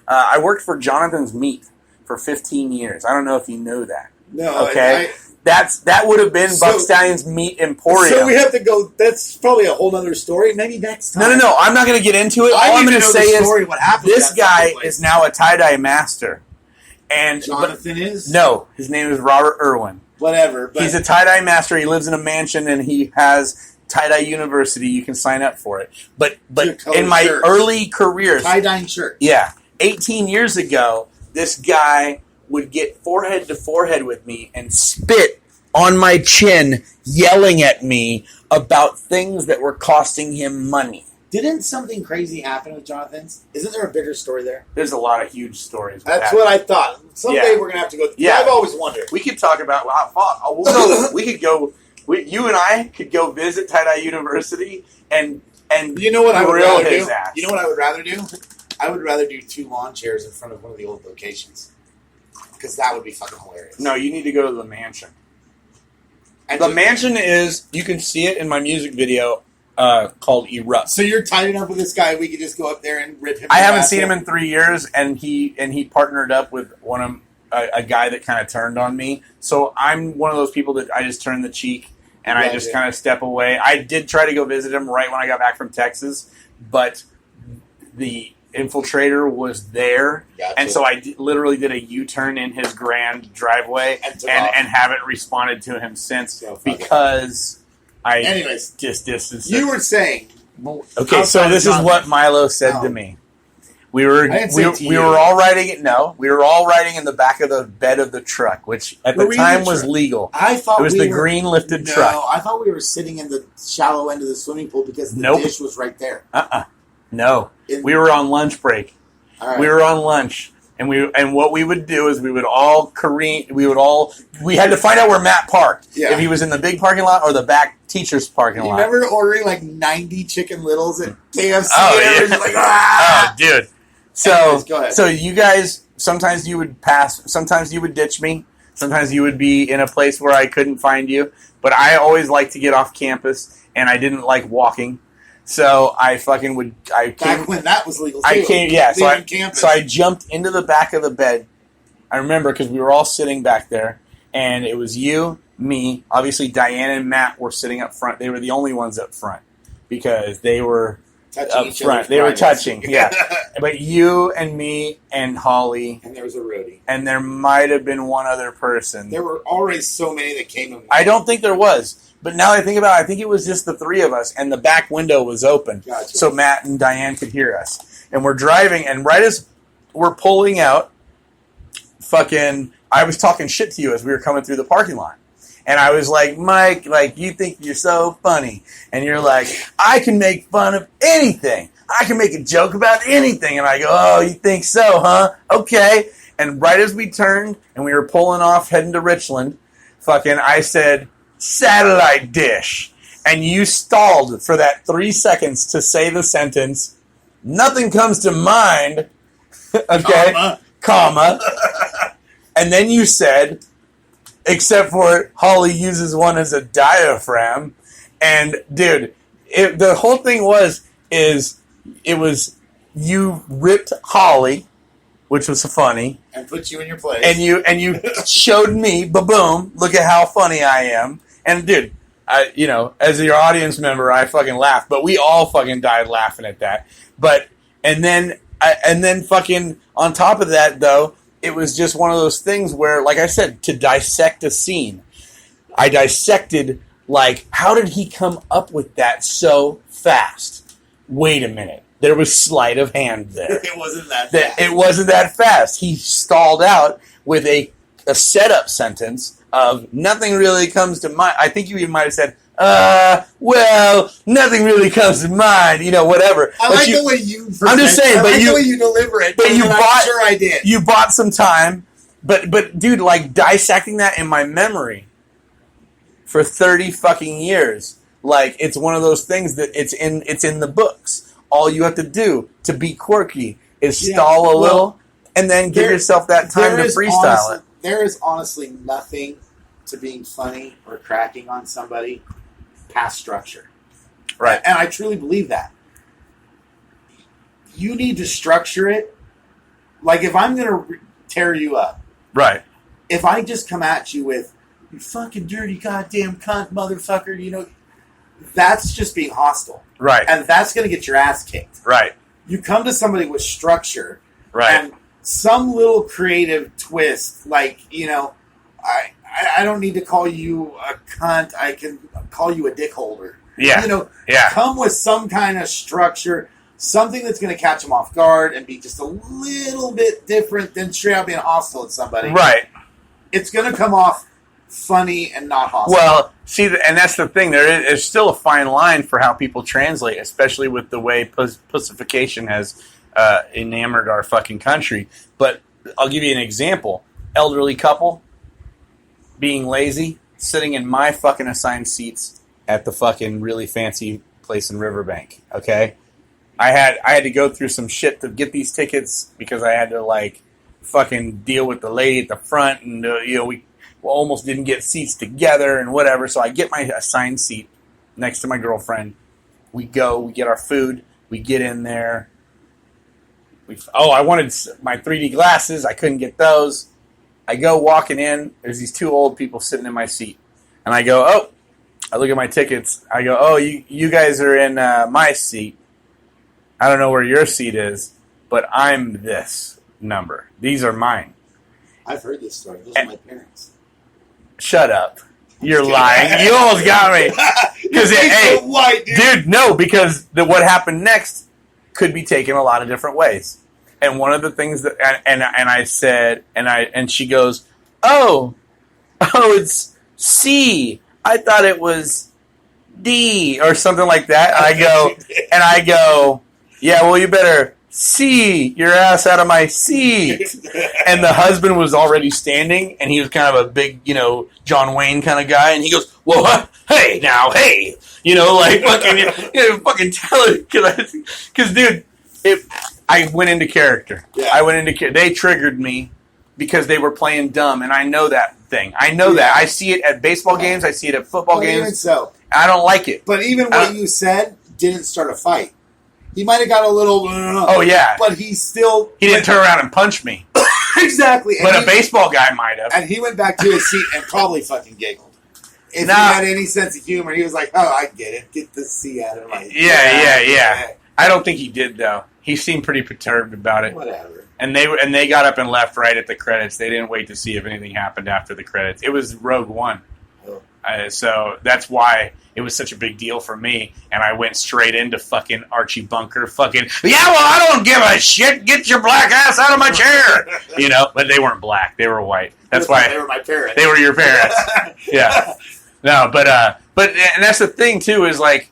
I worked for Jonathan's Meat for 15 years. I don't know if you know that. No. Okay. That would have been So- Buck Stallion's Meat Emporium. So we have to go. That's probably a whole other story. Maybe next time. No. I'm not going to get into it. I All I'm need going to to know say the is story, what happened this to that guy fucking place. is now a tie-dye master. And Jonathan is? No, his name is Robert Irwin. Whatever. But He's a tie-dye master. He lives in a mansion, and he has tie-dye university. You can sign up for it. But Two-color in my shirts. early career, tie-dye shirt. yeah, 18 years ago, this guy would get forehead to forehead with me and spit on my chin, yelling at me about things that were costing him money. Didn't something crazy happen with Jonathan's? Isn't there a bigger story there? There's a lot of huge stories. with That's that. what I thought. Someday Yeah. we're gonna have to go. Yeah. I've always wondered. We could talk about. We could go. You and I could go visit Tie-Dye University and You know what I would grill rather his do? ass. You know what I would rather do? I would rather do 2 lawn chairs in front of one of the old locations because that would be fucking hilarious. No, you need to go to the mansion. And The mansion is. You can see it in my music video called Erupt. So you're tied up with this guy. We could just go up there and rip him. I a haven't asshole. seen him in 3 years, and he partnered up with one of a guy that kind of turned on me. So I'm one of those people that I just turn the cheek and I just kind of step away. I did try to go visit him right when I got back from Texas, but the infiltrator was there, Gotcha. and so I literally did a U-turn in his grand driveway And took and off. haven't responded to him since So fuck it. because I Anyways, just distanced. you were saying. Okay, so outside this of is what Milo said Oh. to me. We were I didn't say to we you. were all riding it. No, we were all riding in the back of the bed of the truck, which at Were the we in the time was truck? legal. I thought It was we the were, green lifted No, truck. I thought we were sitting in the shallow end of the swimming pool because the Nope. dish was right there. No, In- we were on lunch break. All right. We were on lunch, and what we would do is we would all careen. We had to find out where Matt parked. Yeah. If he was in the big parking lot or the back teacher's parking You lot. remember ordering like 90 Chicken Littles at KFC? Oh, and yeah. it was like, ah! Oh, dude. So, Anyways, go ahead. so you guys, sometimes you would pass, sometimes you would ditch me, sometimes you would be in a place where I couldn't find you, but I always liked to get off campus, and I didn't like walking, so I fucking would, Back when that was legal too. so Campus. I jumped into the back of the bed, I remember, because we were all sitting back there, and it was you, me, obviously Diane and Matt were sitting up front. They were the only ones up front because they were touching up front. They were touching, yeah. But you and me and Holly. And there was a roadie. And there might have been one other person. There were already so many that came in. I don't think there was. But now I think about it, I think it was just the three of us, and the back window was open. Gotcha. So Matt and Diane could hear us. And we're driving, and right as we're pulling out, I was talking shit to you as we were coming through the parking lot. And I was like, Mike, like, you think you're so funny. And you're like, I can make fun of anything. I can make a joke about anything. And I go, oh, you think so, huh? Okay. And right as we turned, and we were pulling off, heading to Richland, I said, satellite dish. And you stalled for that 3 seconds to say the sentence, nothing comes to mind, okay, comma. And then you said, except for Holly uses one as a diaphragm. And, dude, the whole thing was you ripped Holly, which was funny. And put you in your place. And you showed me, ba-boom, look at how funny I am. And, dude, as your audience member, I fucking laughed. But we all fucking died laughing at that. And then on top of that, though, it was just one of those things where, like I said, to dissect a scene, I dissected, like, how did he come up with that so fast? Wait a minute. There was sleight of hand there. It wasn't that fast. It wasn't that fast. He stalled out with a setup sentence of nothing really comes to mind. I think you even might have said, well, nothing really comes to mind, whatever. I like the way you present. I'm just saying, the way you deliver it. But I'm sure I did. You bought some time, but dude, like dissecting that in my memory for 30 fucking years, like it's one of those things that it's in the books. All you have to do to be quirky is stall a little, and then give yourself that time to freestyle it. There is honestly nothing to being funny or cracking on somebody past structure. Right. And I truly believe that. You need to structure it. Like if I'm going to tear you up. Right. If I just come at you with, you fucking dirty goddamn cunt motherfucker, that's just being hostile. Right. And that's going to get your ass kicked. Right. You come to somebody with structure. Right. And some little creative twist, like, I don't need to call you a cunt. I can call you a dick holder. Yeah. Come with some kind of structure, something that's going to catch them off guard and be just a little bit different than straight out being hostile at somebody. Right. It's going to come off funny and not hostile. Well, see, and that's the thing. There's still a fine line for how people translate, especially with the way pussification has enamored our fucking country. But I'll give you an example. Elderly couple being lazy, sitting in my fucking assigned seats at the fucking really fancy place in Riverbank. Okay, I had to go through some shit to get these tickets because I had to like fucking deal with the lady at the front, and we almost didn't get seats together and whatever. So I get my assigned seat next to my girlfriend. We get our food, we get in there. I wanted my 3D glasses. I couldn't get those. I go walking in. There's these two old people sitting in my seat. And I go, I look at my tickets. I go, you guys are in my seat. I don't know where your seat is, but I'm this number. These are mine. I've heard this story. Those are my parents. Shut up. You're lying. You almost got me. Dude, no, because what happened next could be taken a lot of different ways. And one of the things that, and I said, and she goes, oh, it's C. I thought it was D or something like that. And I go, yeah, well, you better see your ass out of my seat. And the husband was already standing, and he was kind of a big, John Wayne kind of guy. And he goes, well, hey, fucking tell it. Because, dude, I went into character. Yeah. They triggered me because they were playing dumb, and I know that thing. I know that. I see it at baseball games. I see it at football games. Even so. I don't like it. But even what you said didn't start a fight. He might have got a little... Oh, yeah. But he still... He didn't turn around and punch me. Exactly. But a baseball guy might have. And he went back to his seat and probably fucking giggled. if he had any sense of humor, he was like, "Oh, I get it. Get the C out of my." Yeah. I don't think he did though. He seemed pretty perturbed about it. Whatever. And they got up and left right at the credits. They didn't wait to see if anything happened after the credits. It was Rogue One. Oh. So that's why it was such a big deal for me. And I went straight into fucking Archie Bunker. Fucking, yeah, well, I don't give a shit. Get your black ass out of my chair. But they weren't black. They were white. That's why. They were my parents. They were your parents. Yeah. No, but and that's the thing, too, is like,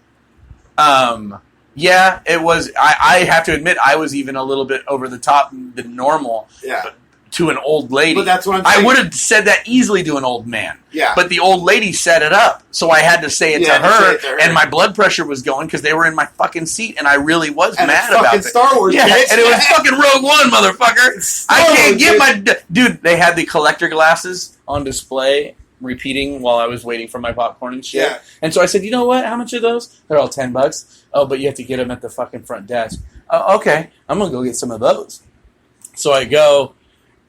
yeah, it was. I have to admit, I was even a little bit over the top than normal to an old lady. But that's what I'm saying. I would have said that easily to an old man. Yeah. But the old lady set it up, so I had to say it, to her, and my blood pressure was going because they were in my fucking seat, and I really was mad about it. Star Wars, yeah, bitch. And it was fucking Rogue One, motherfucker. I can't get my dude. They had the collector glasses on display, repeating while I was waiting for my popcorn and shit. Yeah. And so I said, you know what? How much are those? They're all $10. Oh, but you have to get them at the fucking front desk. Oh, okay, I'm gonna go get some of those. So I go,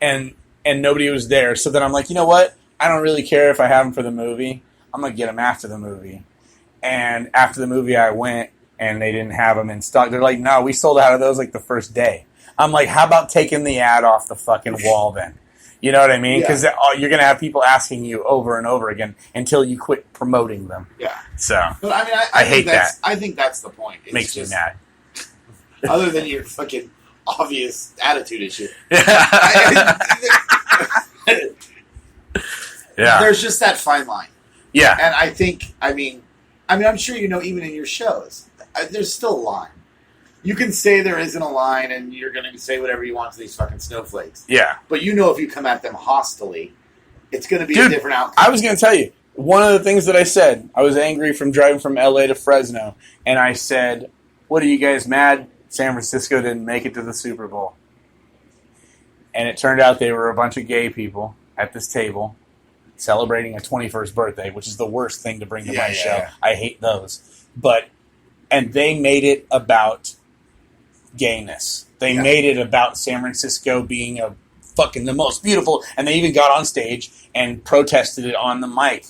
and nobody was there. So then I'm like, you know what? I don't really care if I have them for the movie. I'm gonna get them after the movie. And after the movie, I went, and they didn't have them in stock. They're like, no, we sold out of those like the first day. I'm like, how about taking the ad off the fucking wall then? You know what I mean? Because you're going to have people asking you over and over again until you quit promoting them. Yeah. So, but I mean, I hate that. I think that's the point. It makes me mad. Other than your fucking obvious attitude issue. Yeah. There's just that fine line. Yeah. And I think, I'm sure even in your shows, there's still a line. You can say there isn't a line, and you're going to say whatever you want to these fucking snowflakes. Yeah. But if you come at them hostily, it's going to be a different outcome. I was going to tell you, one of the things that I said, I was angry from driving from LA to Fresno, and I said, what are you guys mad? San Francisco didn't make it to the Super Bowl. And it turned out they were a bunch of gay people at this table celebrating a 21st birthday, which is the worst thing to bring to my show. Yeah. I hate those. And they made it about gayness. They made it about San Francisco being a fucking the most beautiful, and they even got on stage and protested it on the mic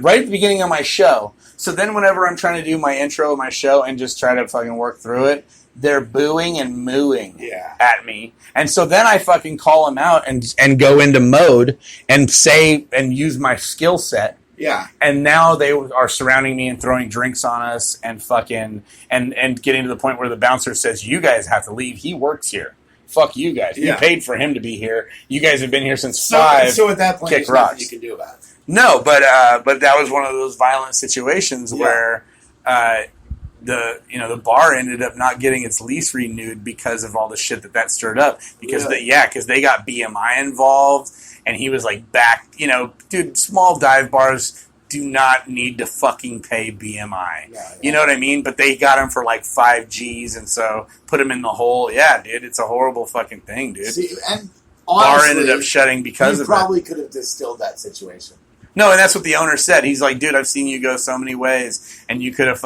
right at the beginning of my show. So then whenever I'm trying to do my intro of my show and just try to fucking work through it, they're booing and mooing at me. And so then I fucking call them out and go into mode and say and use my skill set. Yeah. And now they are surrounding me and throwing drinks on us and fucking and getting to the point where the bouncer says, you guys have to leave. He works here. Fuck you guys. We paid for him to be here. You guys have been here since 5. So at that point, there's nothing you can do about it. No, but that was one of those violent situations where the bar ended up not getting its lease renewed because of all the shit that stirred up. Because because they got BMI involved. And he was like back, dude, small dive bars do not need to fucking pay BMI. Yeah. You know what I mean? But they got him for like 5 G's, and so put him in the hole. Yeah, dude, it's a horrible fucking thing, dude. See, and honestly, bar ended up shutting because of it. You probably could have distilled that situation. No, and that's what the owner said. He's like, dude, I've seen you go so many ways, and you could have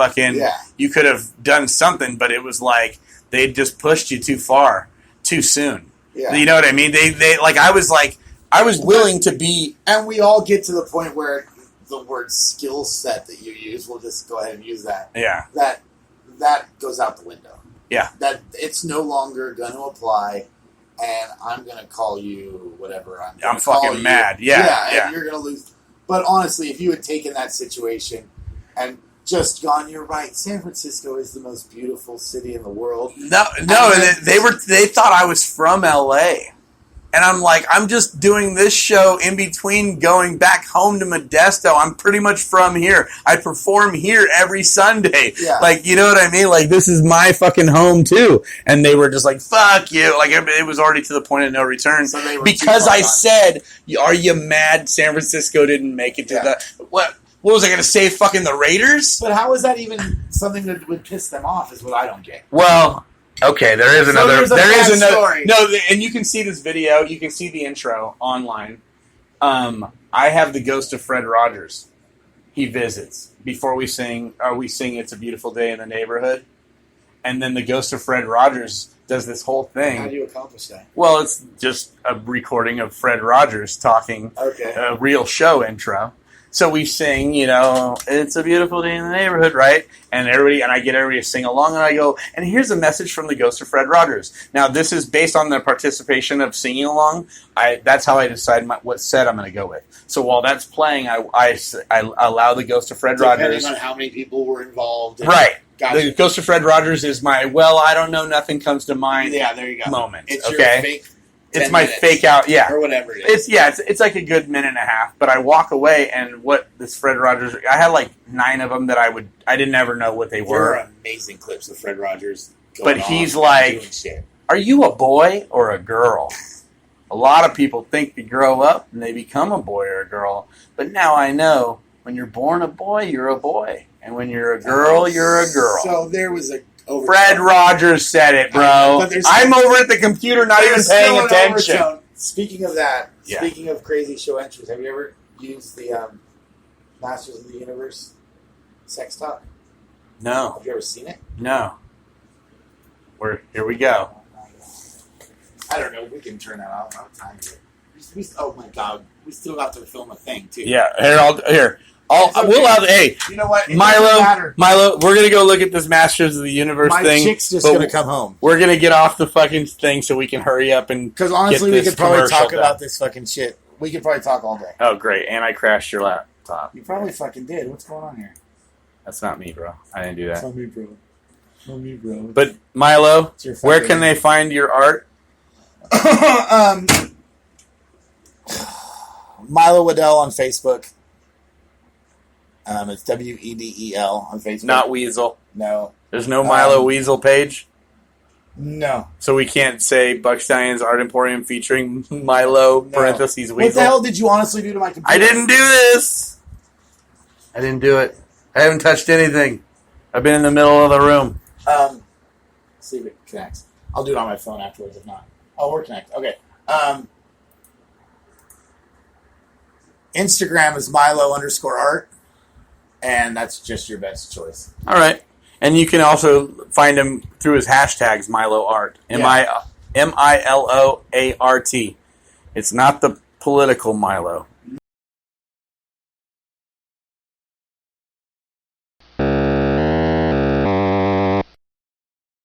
you could have done something, but it was like they just pushed you too far, too soon. Yeah. You know what I mean? They like, I was willing to be... And we all get to the point where the word skill set that you use, we'll just go ahead and use that. Yeah. That goes out the window. Yeah. That it's no longer going to apply, and I'm going to call you whatever. I'm fucking mad. Yeah. And you're going to lose. But honestly, if you had taken that situation and just gone, you're right, San Francisco is the most beautiful city in the world. No, they thought I was from LA. And I'm like, I'm just doing this show in between going back home to Modesto. I'm pretty much from here. I perform here every Sunday. Yeah. Like, you know what I mean? Like, this is my fucking home, too. And they were just like, fuck you. Like, it was already to the point of no return. So because I said, are you mad San Francisco didn't make it to the... What was I going to say? Fucking the Raiders? But how is that even something that would piss them off is what I don't get. Well... Okay, there is another story. No, and you can see this video. You can see the intro online. I have the ghost of Fred Rogers. He visits before we sing. We sing "It's a Beautiful Day in the Neighborhood," and then the ghost of Fred Rogers does this whole thing. How do you accomplish that? Well, it's just a recording of Fred Rogers talking. Okay. A real show intro. So we sing, it's a beautiful day in the neighborhood, right? And I get everybody to sing along, and I go, and here's a message from the ghost of Fred Rogers. Now, this is based on the participation of singing along. That's how I decide what set I'm going to go with. So while that's playing, I allow the ghost of Fred Rogers. Depending on how many people were involved. Right. Gotcha. The ghost of Fred Rogers is my, I don't know, nothing comes to mind there you go. moment. It's okay? your fake It's my minutes, fake out, yeah. or whatever it is. It's like a good minute and a half, but I walk away and what this Fred Rogers, I had like 9 of them that I didn't ever know what they There were. are amazing clips of Fred Rogers. But he's like, are you a boy or a girl? A lot of people think they grow up and they become a boy or a girl, but now I know when you're born a boy, you're a boy, and when you're a girl, you're a girl. So there was a Fred Rogers said it, bro. I'm over at the computer, not even paying attention. Overtone. Speaking of that, Yeah. speaking of crazy show entries, have you ever used the Masters of the Universe sex talk? No, Have you ever seen it? no. Here we go. I don't know. We can turn that off. I don't have time to. Oh my god, we still have to film a thing too. Yeah, here. It's okay. We'll have. Hey, You know what? It doesn't matter. Milo, we're gonna go look at this Masters of the Universe My thing. chick's just but gonna come home. We're gonna get off the fucking thing so we can hurry up and. Because honestly, get we this could probably commercial talk done. about this fucking shit. We could probably talk all day. Oh, great! And I crashed your laptop. You probably fucking did. What's going on here? That's not me, bro. I didn't do that. Tell me, bro. Tell me, bro. But Milo, It's your where fucking- can they find your art? Milo Waddell on Facebook. It's WEDEL on Facebook. Not Weasel. No. There's no Milo Weasel page, No. so we can't say Buck Stallion's Art Emporium featuring Milo parentheses Weasel. What the hell did you honestly do to my computer? I didn't do this. I didn't do it. I haven't touched anything. I've been in the middle of the room. See if it connects. I'll do it on my phone afterwards if not. Oh, we're connected. Okay. Instagram is Milo_art, and that's just your best choice. All right. And you can also find him through his hashtags Milo Art. MILOART. It's not the political Milo.